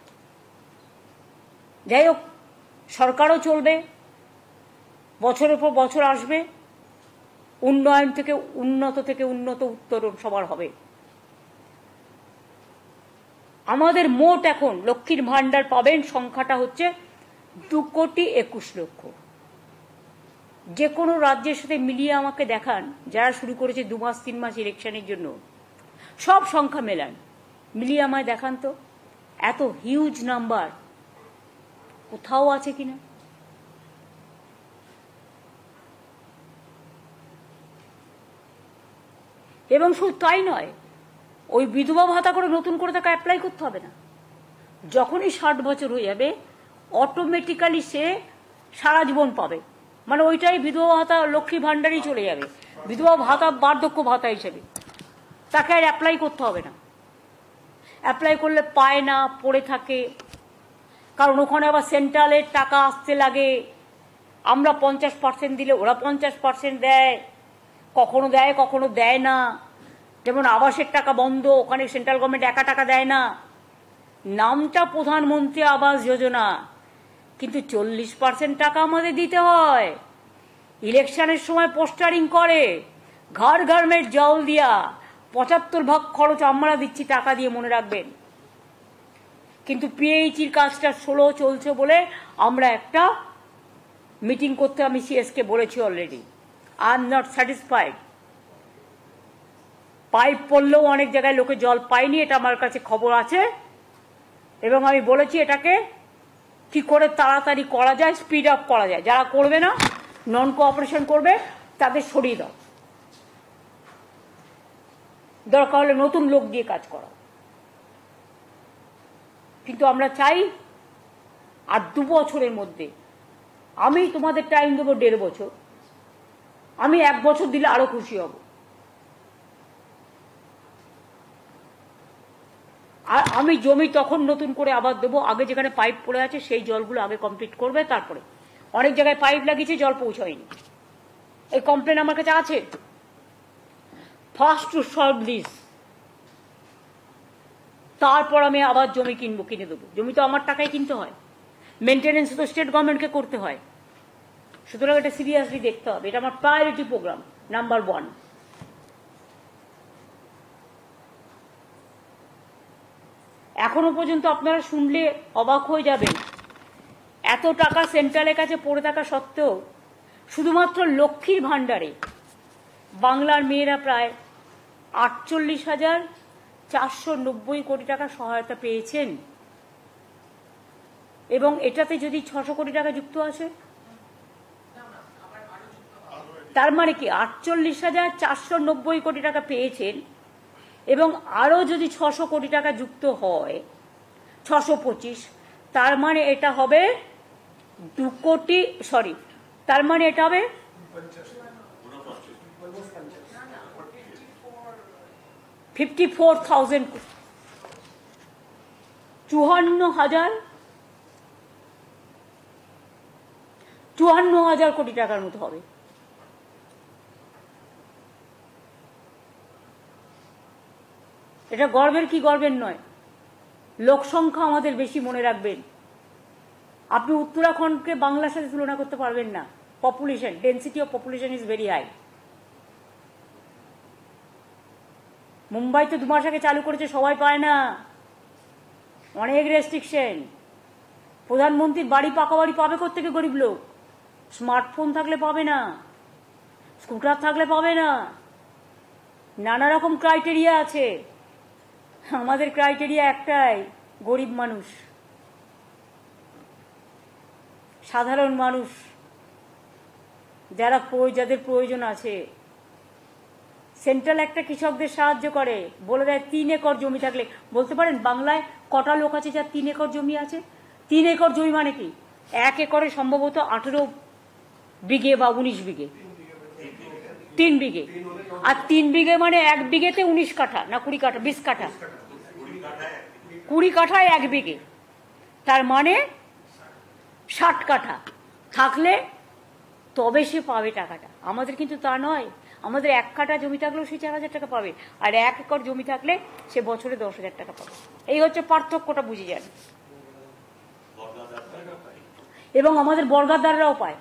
যাই হোক, সরকারও চলবে, বছরের পর বছর আসবে, উন্নয়ন থেকে উন্নত উত্তরণ সবার হবে। আমাদের মোট এখন লক্ষ্মীর ভান্ডার পাবেন সংখ্যাটা হচ্ছে 2,21,00,000। যে কোনো রাজ্যের সাথে মিলিয়ে আমাকে দেখান, যারা শুরু করেছে 2 মাস 3 মাস ইলেকশনের জন্য, সব সংখ্যা মেলান, মিলিয়ে আমায় দেখান তো এত হিউজ নাম্বার কোথাও আছে কিনা। এবং শুধু তাই নয়, ওই বিধবা ভাতা করে নতুন করে তাকে অ্যাপ্লাই করতে হবে না। যখনই 60 বছর হয়ে যাবে অটোমেটিক্যালি সে সারা জীবন পাবে। মানে ওইটাই বিধবা ভাতা লক্ষ্মী ভান্ডারই চলে যাবে, বিধবা ভাতা বার্ধক্য ভাতা হিসেবে। তাকে আর অ্যাপ্লাই করতে হবে না। অ্যাপ্লাই করলে পায় না, পড়ে থাকে, কারণ ওখানে আবার সেন্ট্রালের টাকা আসতে লাগে। আমরা 50% দিলে ওরা 50% দেয়, কখনো দেয় কখনো দেয় না। যেমন আবাসের টাকা বন্ধ, ওখানে সেন্ট্রাল গভর্নমেন্ট একা টাকা দেয় না। নামটা প্রধানমন্ত্রী আবাস যোজনা, কিন্তু 40% টাকা আমাদের দিতে হয়। ইলেকশনের সময় পোস্টারিং করে, ঘর ঘর মে জল দিয়া, 75 ভাগ খরচ আমরা দিচ্ছি টাকা দিয়ে, মনে রাখবেন। কিন্তু পিএইচির কাজটা 16 চলছে বলে আমরা একটা মিটিং করতে আমি সিএসকে বলেছি already. I am not satisfied. Pipe পড়লেও অনেক জায়গায় লোকে জল পায়নি, এটা আমার কাছে খবর আছে। এবং আমি বলেছি এটাকে কি করে তাড়াতাড়ি করা যায়, স্পিড আপ করা যায়। যারা করবে না, নন কোঅপারেশন করবে, তাদের সরিয়ে দাও, দরকার হলে নতুন লোক দিয়ে কাজ করা। কিন্তু আমরা চাই আর 2 বছরের মধ্যে, আমি তোমাদের টাইম দেবো 1.5 বছর, আমি 1 বছর দিলে আরো খুশি হব। আর আমি জমি তখন নতুন করে আবার দেবো, আগে যেখানে পাইপ পড়ে আছে সেই জলগুলো আগে কমপ্লিট করবে। তারপরে অনেক জায়গায় পাইপ লাগিয়েছে, জল পৌঁছায়নি, এই কমপ্লেন আমার কাছে আছে। ফার্স্ট টু সলভ দিস, তারপর আমি আবার জমি কিনে দেবো। জমি তো আমার টাকায় কিনতে হয়, মেনটেনেন্স তো স্টেট গভর্নমেন্টকে করতে হয়। সুতরাং এটা সিরিয়াসলি দেখতে হবে। এটা আমার প্রায়োরিটি প্রোগ্রাম নাম্বার 1। এখনো পর্যন্ত আপনারা শুনলে অবাক হয়ে যাবেন, এত টাকা সেন্ট্রালের কাছে পড়ে থাকা সত্ত্বেও শুধুমাত্র লক্ষ্মীর ভাণ্ডারে বাংলার মেয়েরা প্রায় 48,490 কোটি টাকা সহায়তা পেয়েছেন। এবং এটাতে যদি 600 কোটি টাকা যুক্ত আছে, তার মানে কি 48,490 কোটি টাকা পেয়েছেন। এবং আরো যদি 600 কোটি টাকা যুক্ত হয়, 625, তার মানে এটা হবে 2 কোটি, সরি, তার মানে এটা হবে 54,000, 54,000 কোটি টাকার মতো হবে। এটা গর্বের কি গর্বের নয়। লোক সংখ্যা আমাদের বেশি, মনে রাখবেন। আপনি উত্তরাখণ্ডকে বাংলার সাথে তুলনা করতে পারবেন না। Population, density of population is very high. Mumbai তো 2 মাস আগে চালু করেছে, সবাই পায় না, অনেক রেস্ট্রিকশন। প্রধানমন্ত্রীর বাড়ি, পাকা বাড়ি পাবে কোত্থেকে গরিব লোক? স্মার্টফোন থাকলে পাবে না, স্কুটার থাকলে পাবে না, নানা রকম ক্রাইটেরিয়া আছে। আমাদের ক্রাইটেরিয়া একটাই, গরিব মানুষ, সাধারণ মানুষ, যাদের প্রয়োজন আছে। সেন্ট্রাল একটা কৃষকদের সাহায্য করে, বলে দেয় 3 একর জমি থাকলে। বলতে পারেন বাংলায় কটা লোক আছে যার 3 একর জমি আছে? 3 একর জমি মানে কি? 1 একরে সম্ভবত 18 বিঘে বা 19 বিঘে, 3 বিঘে। আর 3 বিঘে মানে 1 বিঘেতে 19 কাঠা না 20 কাঠা, 20 কাঠা, 20 কাঠায় 1 বিঘে, তার মানে 60 কাঠা থাকলে তবে সে পাবে টাকাটা। আমাদের কিন্তু তা নয়, আমাদের 1 কাঠা জমি থাকলেও সে 4,000 টাকা পাবে, আর 1 একর জমি থাকলে সে বছরে 10,000 টাকা পাবে। এই হচ্ছে পার্থক্যটা, বুঝে যান। এবং আমাদের বর্গাদাররাও পায়,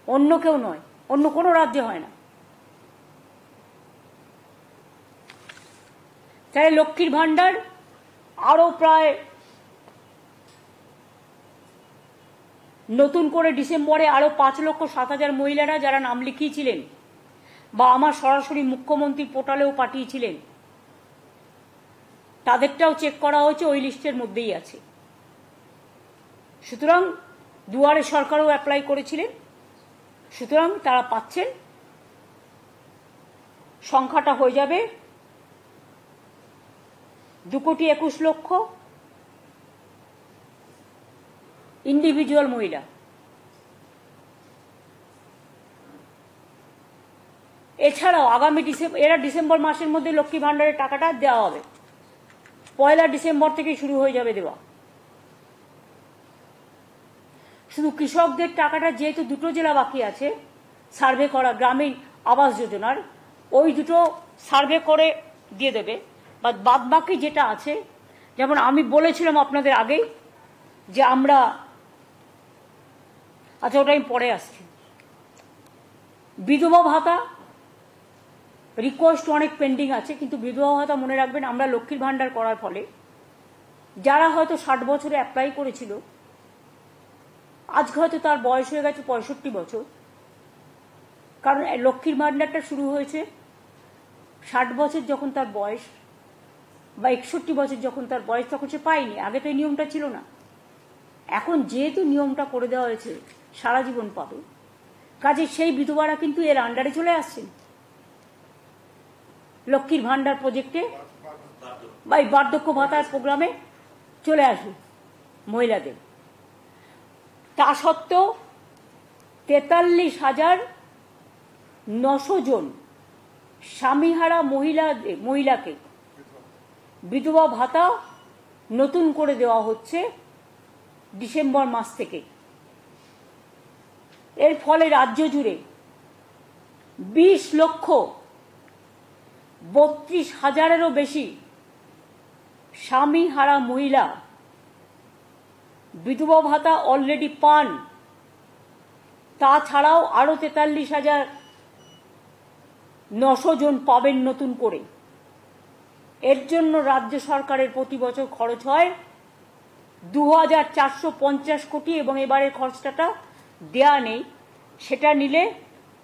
অন্য কেউ নয়, অন্য কোনো রাজ্যে হয় না। তাহলে লক্ষ্মীর ভান্ডার আরো প্রায় নতুন করে ডিসেম্বরে আরো 5,07,000 মহিলারা যারা নাম লিখিয়েছিলেন বা আমার সরাসরি মুখ্যমন্ত্রীর পোর্টালেও পাঠিয়েছিলেন, তাদেরটাও চেক করা হয়েছে, ওই লিস্টের মধ্যেই আছে। সুতরাং দুয়ারে সরকারও অ্যাপ্লাই করেছিলেন, সুতরাং তারা পাচ্ছেন। সংখ্যাটা হয়ে যাবে 2,21,00,000 ইন্ডিভিজুয়াল মহিলা। এছাড়াও আগামী ডিসেম্বর মাসের মধ্যে লক্ষ্মী ভান্ডারের টাকাটা দেওয়া হবে, 1 ডিসেম্বর থেকে শুরু হয়ে যাবে দেওয়া। শুধু কৃষকদের টাকাটা যেহেতু 2টো জেলা বাকি আছে সার্ভে করা, গ্রামীণ আবাস যোজনার, ওই 2টো সার্ভে করে দিয়ে দেবে। বাদ বাকি যেটা আছে, যেমন আমি বলেছিলাম আপনাদের আগেই যে আমরা, আচ্ছা ওটা আমি পরে আসছি। বিধবা ভাতা রিকোয়েস্ট অনেক পেন্ডিং আছে, কিন্তু বিধবা ভাতা মনে রাখবেন, আমরা লক্ষ্মীর ভান্ডার করার ফলে যারা হয়তো 60 বছরে অ্যাপ্লাই করেছিল, আজকে হয়তো তার বয়স হয়ে গেছে 65 বছর, কারণ লক্ষ্মীর ভান্ডারটা শুরু হয়েছে 60 বছর যখন তার বয়স বা 61 বছর যখন তার বয়স, তখন সে পায়নি। আগে তো এই নিয়মটা ছিল না। এখন যেহেতু নিয়মটা করে দেওয়া হয়েছে, সারা জীবন পাবে, কাজে সেই বিধবারা কিন্তু এর আন্ডারে চলে আসছেন, লক্ষ্মীর ভান্ডার প্রজেক্টে বা এই বার্ধক্য ভাতার প্রোগ্রামে চলে আসবে মহিলাদের। তা সত্ত্বেও 43,900 জন স্বামীহারা মহিলাকে বিধবা ভাতা নতুন করে দেওয়া হচ্ছে ডিসেম্বর মাস থেকে। এর ফলে রাজ্য জুড়ে 20,32,000-এরও বেশি স্বামীহারা মহিলা বিধবা ভাতা অলরেডি পান। তাছাড়াও আরো 43,900 জন পাবেন নতুন করে। এর জন্য রাজ্য সরকারের প্রতি বছর খরচ হয় 2,450 কোটি, এবং এবারের খরচটা দেয়া নেই, সেটা নিলে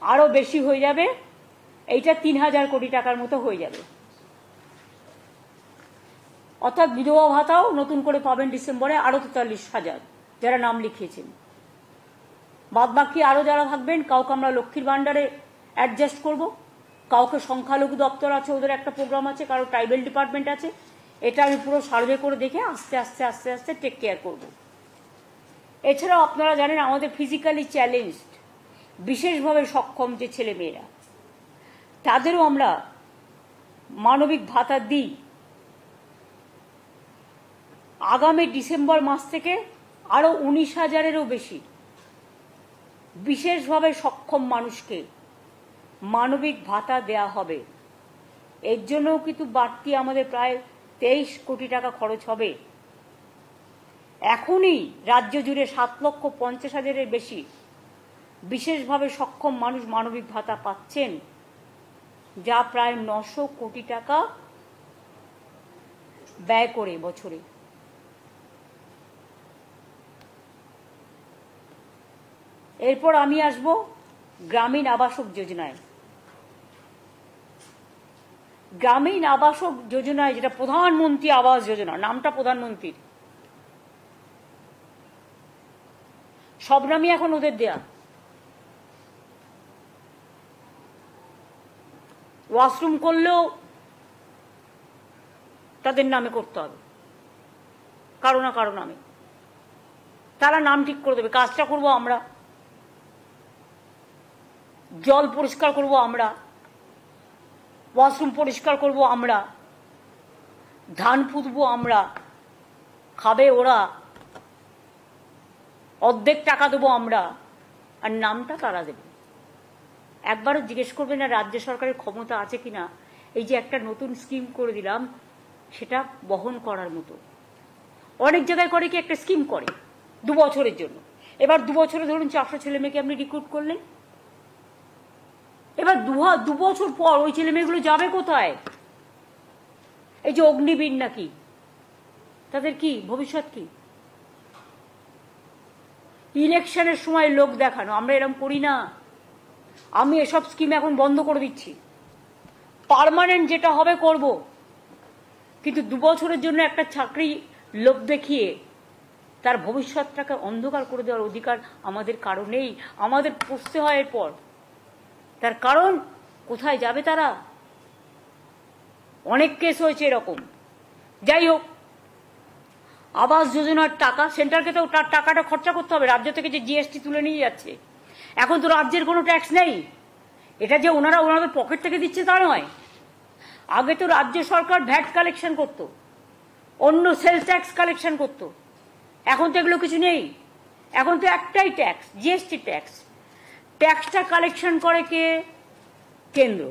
আরো বেশি হয়ে যাবে, এইটা 3,000 কোটি টাকার মতো হয়ে যাবে। অর্থাৎ বিধবা ভাতাও নতুন করে পাবেন ডিসেম্বরে আরো 43,000 যারা নাম লিখিয়েছেন। বাদ বাকি আরো যারা থাকবেন, কাউকে আমরা লক্ষ্মীর ভান্ডারে অ্যাডজাস্ট করব, কাউকে সংখ্যালঘু দপ্তর আছে, ওদের একটা প্রোগ্রাম আছে, কারো ট্রাইবেল ডিপার্টমেন্ট আছে। এটা আমি পুরো সার্ভে করে দেখে আস্তে আস্তে আস্তে আস্তে টেক কেয়ার করব। এছাড়াও আপনারা জানেন আমাদের ফিজিক্যালি চ্যালেঞ্জড, বিশেষভাবে সক্ষম যে ছেলে মেয়েরা, তাদেরও আমরা মানবিক ভাতা দিই। আগামী ডিসেম্বর মাস থেকে আরো 19,000-এরও বেশি বিশেষভাবে সক্ষম মানুষকে মানবিক ভাতা দেয়া হবে। এর জন্যও কিন্তু বাড়তি আমাদের প্রায় 23 কোটি টাকা খরচ হবে। এখনই রাজ্য জুড়ে 7,50,000-এর বেশি বিশেষভাবে সক্ষম মানুষ মানবিক ভাতা পাচ্ছেন। যা প্রায় 900 কোটি টাকা ব্যয় করে বছরে। এরপর আমি আসব গ্রামীণ আবাসক যোজনায়। গ্রামীণ আবাসক যোজনায়, যেটা প্রধানমন্ত্রী আবাস যোজনা, নামটা প্রধানমন্ত্রীর, সব নামই এখন ওদের দেয়া। ওয়াশরুম করলেও তাদের নামে করতে হবে, কারো না কারো নামে। তারা নাম ঠিক করে দেবে, কাজটা করব আমরা, জল পরিষ্কার করব আমরা, ওয়াশরুম পরিষ্কার করব আমরা, ধান পুঁতবো আমরা, খাবে ওরা, অর্ধেক টাকা দেবো আমরা, আর নামটা তারা দেবে। একবারও জিজ্ঞেস করবে না রাজ্য সরকারের ক্ষমতা আছে কিনা এই যে একটা নতুন স্কিম করে দিলাম সেটা বহন করার মতো। অনেক জায়গায় করে কি, একটা স্কিম করে 2 বছরের জন্য, এবার 2 বছরে ধরুন 400 ছেলে মেয়েকে আপনি রিক্রুট করলেন, এবার 2 বছর পর ওই ছেলে মেয়েগুলো যাবে কোথায়? এই যে অগ্নিবীর নাকি, তাদের কি ভবিষ্যৎ? কি ইলেকশনের সময় লোক দেখানো? আমরা এরকম করি না। আমি এসব স্কিম এখন বন্ধ করে দিচ্ছি, পার্মানেন্ট যেটা হবে করব, কিন্তু 2 বছরের জন্য একটা চাকরি লোভ দেখিয়ে তার ভবিষ্যৎটাকে অন্ধকার করে দেওয়ার অধিকার আমাদের কারো নেই। আমাদের পুষতে হয় এরপর, তার কারণ কোথায় যাবে তারা? অনেক কেস হয়েছে এরকম। যাই হোক, আবাস যোজনার টাকা সেন্টারকে তো তার টাকাটা খরচা করতে হবে। রাজ্য থেকে যে জিএসটি তুলে নিয়ে যাচ্ছে, এখন তো রাজ্যের কোনো ট্যাক্স নেই, এটা যে ওনাদের পকেট থেকে দিচ্ছে তা নয়। আগে তো রাজ্য সরকার ভ্যাট কালেকশন করত, অন্য সেলস ট্যাক্স কালেকশন করত, এখন তো এগুলো কিছু নেই। এখন তো একটাই ট্যাক্স, জিএসটি ট্যাক্স। ট্যাক্সটা কালেকশন করে কে? কেন্দ্র।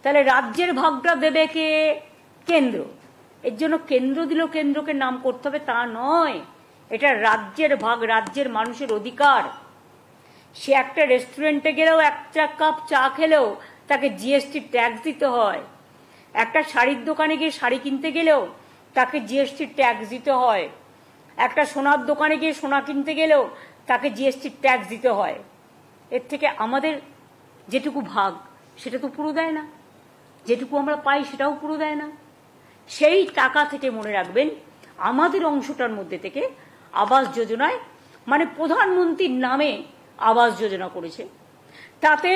তাহলে রাজ্যের ভাগটা দেবে কে? কেন্দ্র। এর জন্য কেন্দ্র দিল, কেন্দ্রকে নাম করতে হবে তা নয়, এটা রাজ্যের ভাগ, রাজ্যের মানুষের অধিকার। সে একটা রেস্টুরেন্টে গেলেও, একটা কাপ চা খেলেও তাকে জিএসটি ট্যাক্স দিতে হয়। একটা শাড়ির দোকানে গিয়ে শাড়ি কিনতে গেলেও তাকে জিএসটি ট্যাক্স দিতে হয়। একটা সোনার দোকানে গিয়ে সোনা কিনতে গেলেও তাকে জিএসটি ট্যাক্স দিতে হয়। এর থেকে আমাদের যেটুকু ভাগ সেটা তো পুরো দেয় না, যেটুকু আমরা পাই সেটাও পুরো দেয় না। সেই টাকা থেকে মনে রাখবেন আমাদের অংশটার মধ্যে থেকে আবাস যোজনায়, মানে প্রধানমন্ত্রীর নামে আবাস যোজনা করেছে, তাতে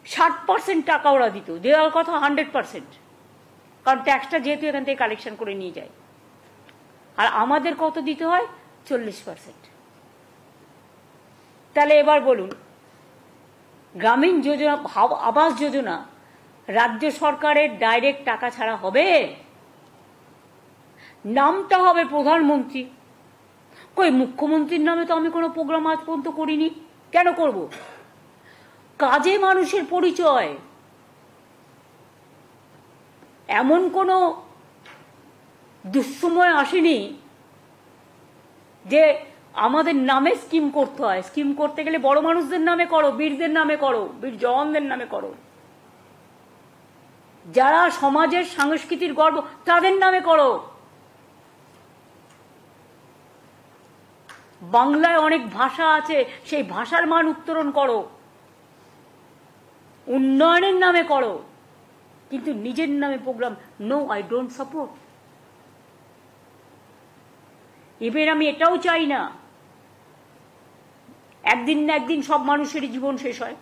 60% টাকা ওরা দিত, দেওয়ার কথা 100%, কারণ ট্যাক্সটা যেহেতু এখান থেকে কালেকশন করে নিয়ে যায়। আর আমাদের কত দিতে হয়? 40%। তাহলে এবার বলুন, গ্রামীণ যোজনা, আবাস যোজনা রাজ্য সরকারের ডাইরেক্ট টাকা ছাড়া হবে? নামটা হবে প্রধানমন্ত্রী। কই, মুখ্যমন্ত্রীর নামে তো আমি কোনো প্রোগ্রাম আজ পর্যন্ত করিনি, কেন করব? কাজে মানুষের পরিচয়। এমন কোনো দুঃসময় আসেনি যে আমাদের নামে স্কিম করতে হয়। স্কিম করতে গেলে বড় মানুষদের নামে করো, বীরদের নামে করো, বীর জওয়ানদের নামে করো, যারা সমাজের সংস্কৃতির গর্ব তাদের নামে করো। বাংলায় অনেক ভাষা আছে, সেই ভাষার মান উত্তরণ করো, উন্নয়নের নামে করো, কিন্তু নিজের নামে program no, I don't support. এবার আমি এটাও চাই না একদিন না একদিন সব মানুষেরই জীবন শেষ হয়।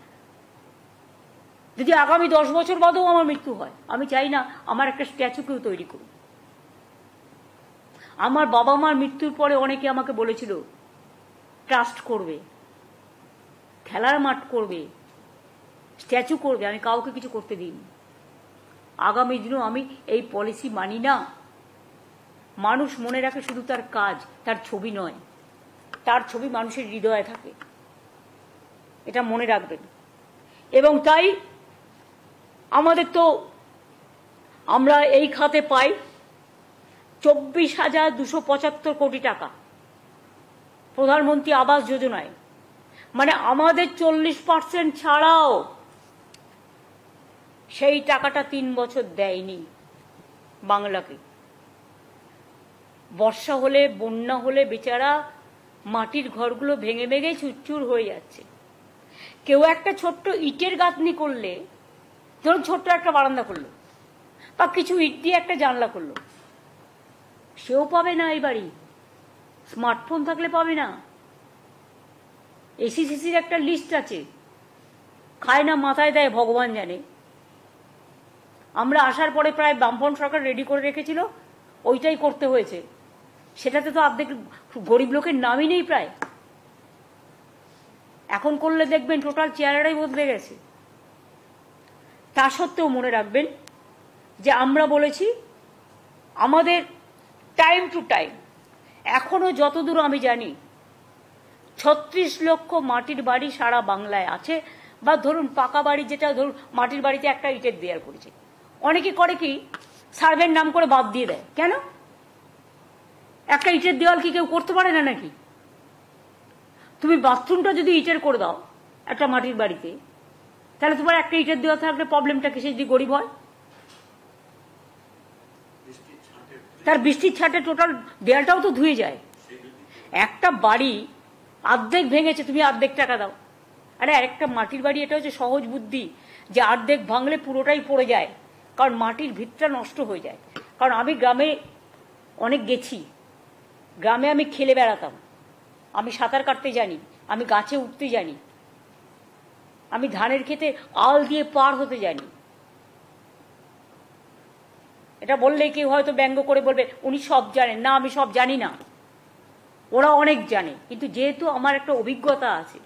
যদি আগামী 10 বছর বাদেও আমার মৃত্যু হয়, আমি চাই না আমার একটা স্ট্যাচু কেউ তৈরি করুন। আমার বাবা মার মৃত্যুর পরে অনেকে আমাকে বলেছিল ট্রাস্ট করবে, খেলার মাঠ করবে, স্ট্যাচু করবে, আমি কাউকে কিছু করতে দিইনি। আগামী দিনেও আমি এই পলিসি মানি না। মানুষ মনে রাখে শুধু তার কাজ, তার ছবি নয়, তার ছবি মানুষের হৃদয়ে থাকে, এটা মনে রাখবেন। এবং তাই আমাদের তো, আমরা এই খাতে পাই 24,275 কোটি টাকা প্রধানমন্ত্রী আবাস যোজনায়। মানে আমাদের 40% ছাড়াও সেই টাকাটা 3 বছর দেয়নি বাংলাকে। বর্ষা হলে, বন্যা হলে বেচারা মাটির ঘরগুলো ভেঙে ভেঙে চুরচুর হয়ে যাচ্ছে। কেউ একটা ছোট্ট ইটের গাঁথনি করলে, ধরুন ছোট্ট একটা বারান্দা করলো বা কিছু ইট দিয়ে একটা জানলা করলো, সেও পাবে না এই বাড়ি। স্মার্টফোন থাকলে পাবে না। এসিসিসির একটা লিস্ট আছে, খায় না মাথায় দেয় ভগবান জানে। আমরা আসার পরে প্রায় বামফ্রন্ট সরকার রেডি করে রেখেছিল, ওইটাই করতে হয়েছে। সেটাতে তো অর্ধেক গরিব লোকের নামই নেই প্রায়। এখন করলে দেখবেন টোটাল চেহারাটাই বদলে গেছে। তা সত্ত্বেও মনে রাখবেন যে আমরা বলেছি আমাদের টাইম টু টাইম, এখনো যতদূর আমি জানি 36 লক্ষ মাটির বাড়ি সারা বাংলায় আছে। বা ধরুন পাকা বাড়ি, যেটা ধরুন মাটির বাড়িতে একটা ইটের দেয়াল করেছে, অনেকে করে কি সার্ভের নাম করে বাদ দিয়ে দেয়। কেন? একটা ইটের দেওয়াল কি কেউ করতে পারে না নাকি? তুমি বাথরুমটা যদি ইটের করে দাও একটা মাটির বাড়িতে, তাহলে তোমার একটা ইটের দেওয়া থাকলে প্রবলেমটা কিসে যদি গরিব হয়? তার বৃষ্টির ছাটে টোটাল দেয়ালটাও তো ধুয়ে যায়। একটা বাড়ি অর্ধেক ভেঙেছে, তুমি অর্ধেক টাকা দাও। আরে আরেকটা মাটির বাড়ি, এটা হচ্ছে সহজ বুদ্ধি, যে অর্ধেক ভাঙলে পুরোটাই পড়ে যায়, কারণ মাটির ভিতটা নষ্ট হয়ে যায়। কারণ আমি গ্রামে অনেক গেছি, গ্রামে আমি খেলে বেড়াতাম, আমি সাঁতার কাটতে জানি, আমি গাছে উঠতে জানি, আমি ধানের খেতে আল দিয়ে পার হতে জানি। এটা বললে কেউ হয়তো ব্যঙ্গ করে বলবে উনি সব জানেন। না, আমি সব জানি না, ওরা অনেক জানে। কিন্তু যেহেতু আমার একটা অভিজ্ঞতা আছে,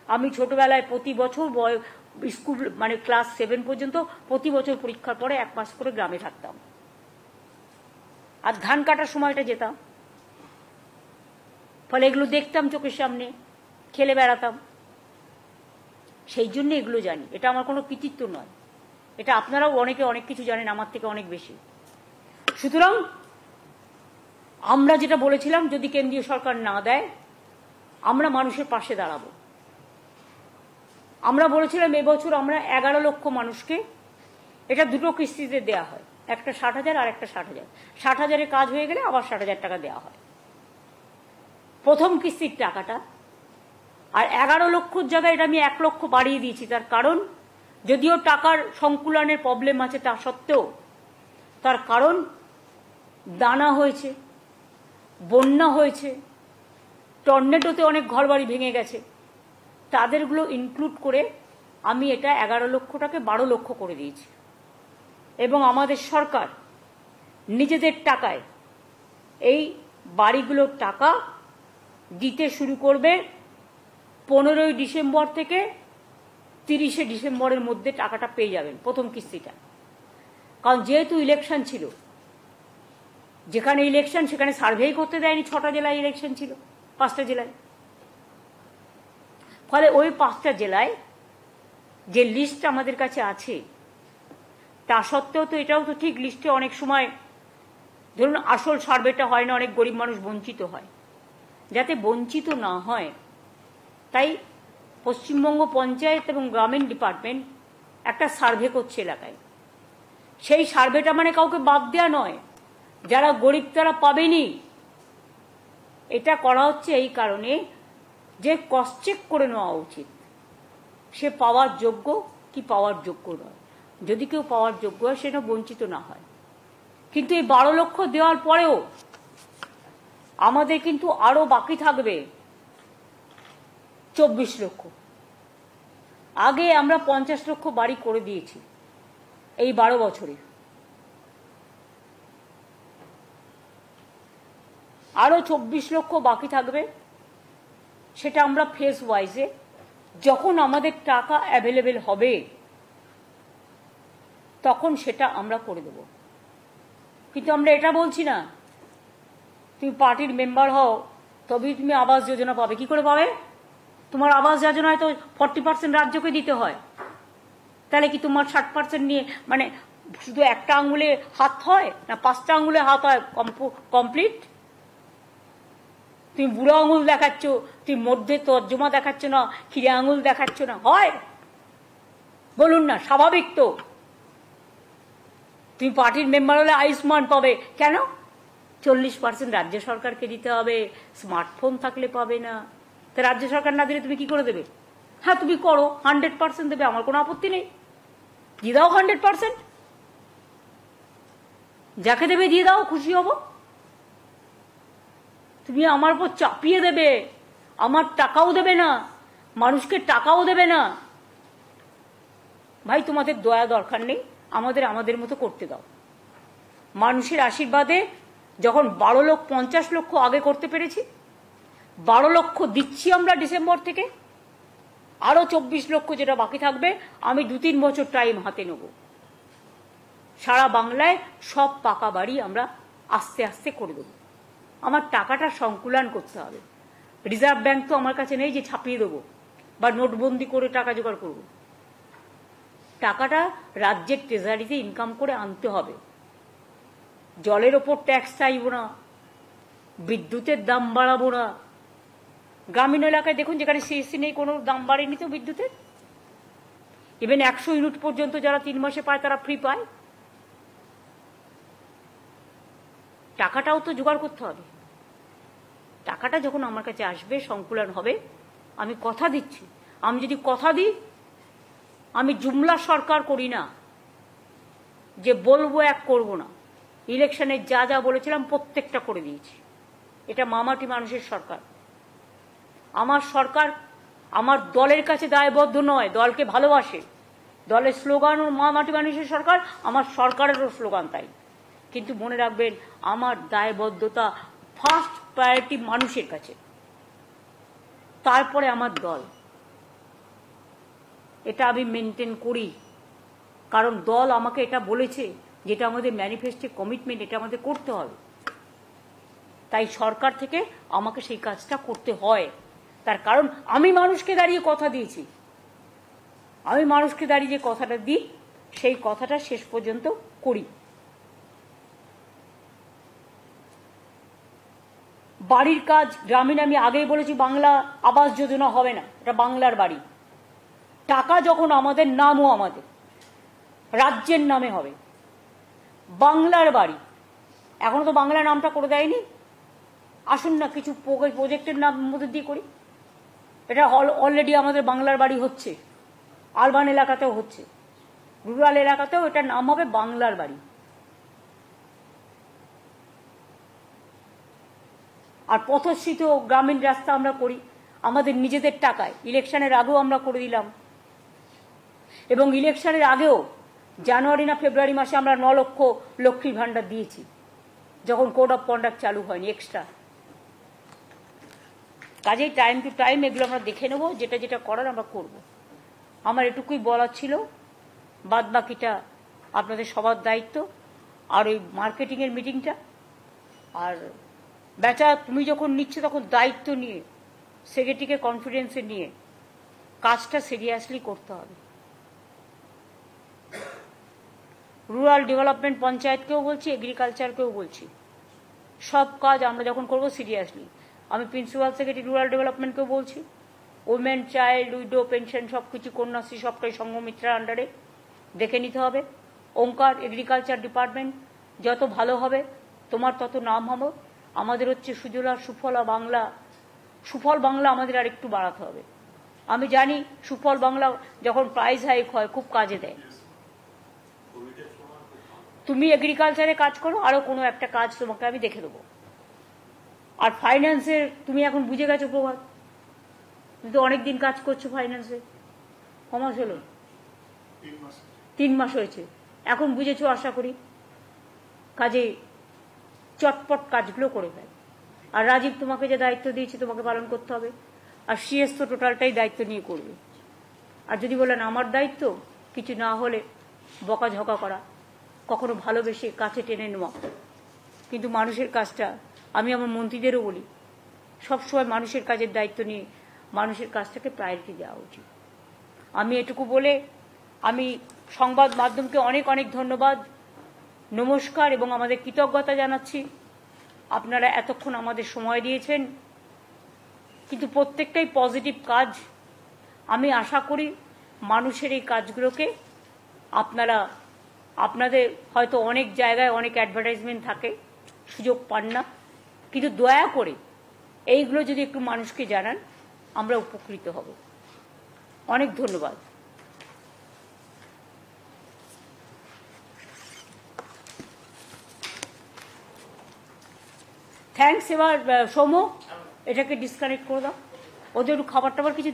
আমি ছোটবেলায় প্রতি বছর স্কুল মানে ক্লাস 7 পর্যন্ত প্রতি বছর পরীক্ষার পরে 1 মাস করে গ্রামে থাকতাম, আর ধান কাটার সময়টা যেতাম। ফলে এগুলো দেখতাম চোখের সামনে, খেলে বেড়াতাম, সেই জন্য এগুলো জানি। এটা আমার কোনো কৃতিত্ব নয়, এটা আপনারাও অনেকে অনেক কিছু জানেন আমার থেকে অনেক বেশি। সুতরাং আমরা যেটা বলেছিলাম, যদি কেন্দ্রীয় সরকার না দেয়, আমরা মানুষের পাশে দাঁড়াবো। আমরা বলেছিলাম এবছর আমরা 11 লক্ষ মানুষকে, এটা দুটো কিস্তিতে দেওয়া হয়, একটা 60,000 আর একটা 60,000। 60,000-এর কাজ হয়ে গেলে আবার 60,000 টাকা দেওয়া হয় প্রথম কিস্তির টাকাটা। আর 11 লক্ষর জায়গায় এটা আমি 1 লক্ষ বাড়িয়ে দিয়েছি। তার কারণ, যদিও টাকার সংকুলনের প্রবলেম আছে, তা সত্ত্বেও তার কারণ দানা হয়েছে, বন্যা হয়েছে, টর্নেডোতে অনেক ঘরবাড়ি ভেঙে গেছে, তাদেরগুলো ইনক্লুড করে আমি এটা 11 লক্ষটাকে 12 লক্ষ করে দিয়েছি। এবং আমাদের সরকার নিজেদের টাকায় এই বাড়িগুলোর টাকা দিতে শুরু করবে 15ই ডিসেম্বর থেকে 30শে ডিসেম্বরের মধ্যে টাকাটা পেয়ে যাবেন, প্রথম কিস্তিটা। কারণ যেহেতু ইলেকশন ছিল, যেখানে ইলেকশন সেখানে সার্ভেই করতে দেয়নি। 6টা জেলায় ইলেকশন ছিল, 5টা জেলায়। ফলে ওই 5টা জেলায় যে লিস্ট আমাদের কাছে আছে, তা সত্ত্বেও তো এটাও তো ঠিক, লিস্টে অনেক সময় ধরুন আসল সার্ভেটা হয় না, অনেক গরিব মানুষ বঞ্চিত হয়। যাতে বঞ্চিত না হয়, তাই পশ্চিমবঙ্গ পঞ্চায়েত এবং গ্রামীণ ডিপার্টমেন্ট একটা সার্ভে করছে এলাকায়। সেই সার্ভেটা মানে কাউকে বাদ দেওয়া নয়, যারা গরিব তারা পাবেনি। এটা করা হচ্ছে এই কারণে যে ক্রস চেক করে নেওয়া উচিত সে পাওয়ার যোগ্য কি পাওয়ার যোগ্য নয়। যদি কেউ পাওয়ার যোগ্য হয় সেটা বঞ্চিত না হয়। কিন্তু এই 12 লক্ষ দেওয়ার পরেও আমাদের কিন্তু আরো বাকি থাকবে 24 লক্ষ। আগে আমরা 50 লক্ষ বাড়ি করে দিয়েছি এই 12 বছরে। আরো 24 লক্ষ বাকি থাকবে, সেটা আমরা ফেজ ওয়াইজে যখন আমাদের টাকা অ্যাভেলেবেল হবে তখন সেটা আমরা করে দেব। কিন্তু আমরা এটা বলছি না তুমি পার্টির মেম্বার হও তবেই তুমি আবাস যোজনা পাবে। কি করে পাবে? তোমার আবাস যোজনায় তো 40% রাজ্যকে দিতে হয়। তাহলে কি তোমার 60% নিয়ে মানে শুধু একটা আঙুলে হাত হয় না 5টা আঙুলে হাত হয় কমপ্লিট? তুমি বুড়ো আঙুল দেখাচ্ছ, তুমি মধ্যে তর্জমা দেখাচ্ছ না, খিরে আঙুল দেখাচ্ছ না, হয়? বলুন না, স্বাভাবিক তো তুমি পার্টির মেম্বার হলে আয়ুষ্মান পাবে, কেন? 40% রাজ্য সরকারকে দিতে হবে, স্মার্টফোন থাকলে পাবে না। তা রাজ্য সরকার না দিলে তুমি কি করে দেবে? হ্যাঁ তুমি করো, 100% দেবে, আমার কোনো আপত্তি নেই, দিয়ে দাও 100%, যাকে দেবে দিয়ে দাও, খুশি হব। তুমি আমার উপর চাপিয়ে দেবে, আমার টাকাও দেবে না, মানুষকে টাকাও দেবে না। ভাই তোমাদের দয়া দরকার নেই, আমাদের মতো করতে দাও। মানুষের আশীর্বাদে যখন 50 লক্ষ আগে করতে পেরেছি, 12 লক্ষ দিচ্ছি আমরা ডিসেম্বর থেকে, আরো 24 লক্ষ যেটা বাকি থাকবে আমি 2-3 বছর টাইম হাতে নেব। সারা বাংলায় সব পাকা বাড়ি আমরা আস্তে আস্তে করে দেবো। আমার টাকাটা সংকুলান করতে হবে। রিজার্ভ ব্যাংক তো আমার কাছে নেই যে ছাপিয়ে দেবো বা নোটবন্দি করে টাকা জোগাড় করব। টাকাটা রাজ্যের ট্রেজারিতে ইনকাম করে আনতে হবে। জলের ওপর ট্যাক্স চাইব না, বিদ্যুতের দাম বাড়াবো না। গ্রামীণ এলাকায় দেখুন যেখানে সিএসসি নেই কোনো দাম বাড়েনি তো বিদ্যুতের। ইভেন 100 ইউনিট পর্যন্ত যারা 3 মাসে পায় তারা ফ্রি পায়। টাকাটাও তো জোগাড় করতে হবে। টাকাটা যখন আমার কাছে আসবে, সংকুলন হবে, আমি কথা দিচ্ছি, আমি যদি কথা দিই, আমি জুমলা সরকার করি না যে বলবো এক করব না। ইলেকশনে যা যা বলেছিলাম প্রত্যেকটা করে দিয়েছি। এটা মামাটি মানুষের সরকার। আমার সরকার আমার দলের কাছে দায়বদ্ধ নয়, দলকে ভালোবাসে। দলের স্লোগান ও মামাটি মানুষের সরকার, আমার সরকারেরও স্লোগান তাই। কিন্তু মনে রাখবেন আমার দায়বদ্ধতা ফার্স্ট প্রায়োরিটি মানুষের কাছে, তারপরে আমার দল। এটা আমি মেনটেন করি, কারণ দল আমাকে এটা বলেছে, যেটা আমাদের ম্যানিফেস্টো কমিটমেন্ট, এটা আমাদের করতে হবে। তাই সরকার থেকে আমাকে সেই কাজটা করতে হয়। তার কারণ আমি মানুষকে দাঁড়িয়ে কথা দিয়েছি, আমি মানুষকে দাঁড়িয়ে যে কথাটা দিই সেই কথাটা শেষ পর্যন্ত করি। বাড়ির কাজ গ্রামীণ, আমি আগেই বলেছি বাংলা আবাস যোজনা হবে না, এটা বাংলার বাড়ি। টাকা যখন আমাদের নামও আমাদের রাজ্যের নামে হবে, বাংলার বাড়ি। এখনো তো বাংলা নামটা করে দেয়নি। আসুন না কিছু প্রজেক্টের নাম মধ্যে দিয়ে করি। এটা অলরেডি আমাদের বাংলার বাড়ি হচ্ছে, আরবান এলাকাতেও হচ্ছে, রুরাল এলাকাতেও এটার নাম হবে বাংলার বাড়ি। আর পথশ্রীত গ্রামীণ রাস্তা আমরা করি আমাদের নিজেদের টাকায়, ইলেকশনের আগেও আমরা করে দিলাম। এবং ইলেকশনের আগেও জানুয়ারি না ফেব্রুয়ারি মাসে আমরা 9 লক্ষ লক্ষ্মীর ভাণ্ডার দিয়েছি, যখন কোড অফ কন্ডাক্ট চালু হয়নি এক্সট্রা। কাজেই টাইম টু টাইম এগুলো আমরা দেখে নেব, যেটা যেটা করার আমরা করব। আমার এটুকুই বলার ছিল, বাদ বাকিটা আপনাদের সবার দায়িত্ব। আর ওই মার্কেটিংয়ের মিটিংটা, আর বেচা তুমি যখন নিচ্ছে তখন দায়িত্ব নিয়ে, সেক্রেটারিকে কনফিডেন্সে নিয়ে কাজটা সিরিয়াসলি করতে হবে। রুরাল ডেভেলপমেন্ট পঞ্চায়েতকেও বলছি, এগ্রিকালচারকেও বলছি, সব কাজ আমরা যখন করব সিরিয়াসলি। আমি প্রিন্সিপাল সেক্রেটারি রুরাল ডেভেলপমেন্টকেও বলছি, ওমেন, চাইল্ড, উইডো, পেনশন সব কিছু, কন্যাশ্রী সবটাই সংঘমিত্রার আন্ডারে দেখে নিতে হবে। ওঙ্কার এগ্রিকালচার ডিপার্টমেন্ট যত ভালো হবে তোমার তত নাম হবে। আমাদের হচ্ছে সুজলা সুফলা বাংলা, সুফল বাংলা আমাদের আর একটু বাড়াতে হবে। আমি জানি সুফল বাংলা যখন প্রাইজ হাইক হয় খুব কাজে দেয়। তুমি এগ্রিকালচারে কাজ করো, আরো কোনো একটা কাজ তোমাকে আমি দেখে দেবো। আর ফাইন্যান্সের তুমি এখন বুঝে গেছো প্রভাত, তুমি তো অনেকদিন কাজ করছো ফাইন্যান্সে। কমাস হলো 3 মাস হয়েছে, এখন বুঝেছো আশা করি। কাজে চটপট কাজগুলো করে ফেল। আর রাজীব তোমাকে যে দায়িত্ব দিয়েছি তোমাকে পালন করতে হবে। আর সিএস তো টোটালটাই দায়িত্ব নিয়ে করবে। আর যদি বলেন আমার দায়িত্ব কিছু না হলে বকাঝকা করা, কখনো ভালোবেসে কাছে টেনে নেওয়া, কিন্তু মানুষের কাজটা আমি আমার মন্ত্রীদেরও বলি, সবসময় মানুষের কাজের দায়িত্ব নিয়ে মানুষের কাজটাকে প্রায়োরিটি দেওয়া উচিত। আমি এটুকু বলে আমি সংবাদ মাধ্যমকে অনেক অনেক ধন্যবাদ, নমস্কার এবং আমাদের কৃতজ্ঞতা জানাচ্ছি। আপনারা এতক্ষণ আমাদের সময় দিয়েছেন, কিন্তু প্রত্যেকটাই পজিটিভ কাজ। আমি আশা করি মানুষের এই কাজগুলোকে আপনারা আপনাদের হয়তো অনেক জায়গায় অনেক অ্যাডভার্টাইজমেন্ট থাকে, সুযোগ পান না, কিন্তু দয়া করে এইগুলো যদি একটু মানুষকে জানান আমরা উপকৃত হব। অনেক ধন্যবাদ। থ্যাঙ্কস। এবার সৌম্য এটাকে ডিসকানেক্ট করে দাও, ওদের একটু খাবার টাবার কিছু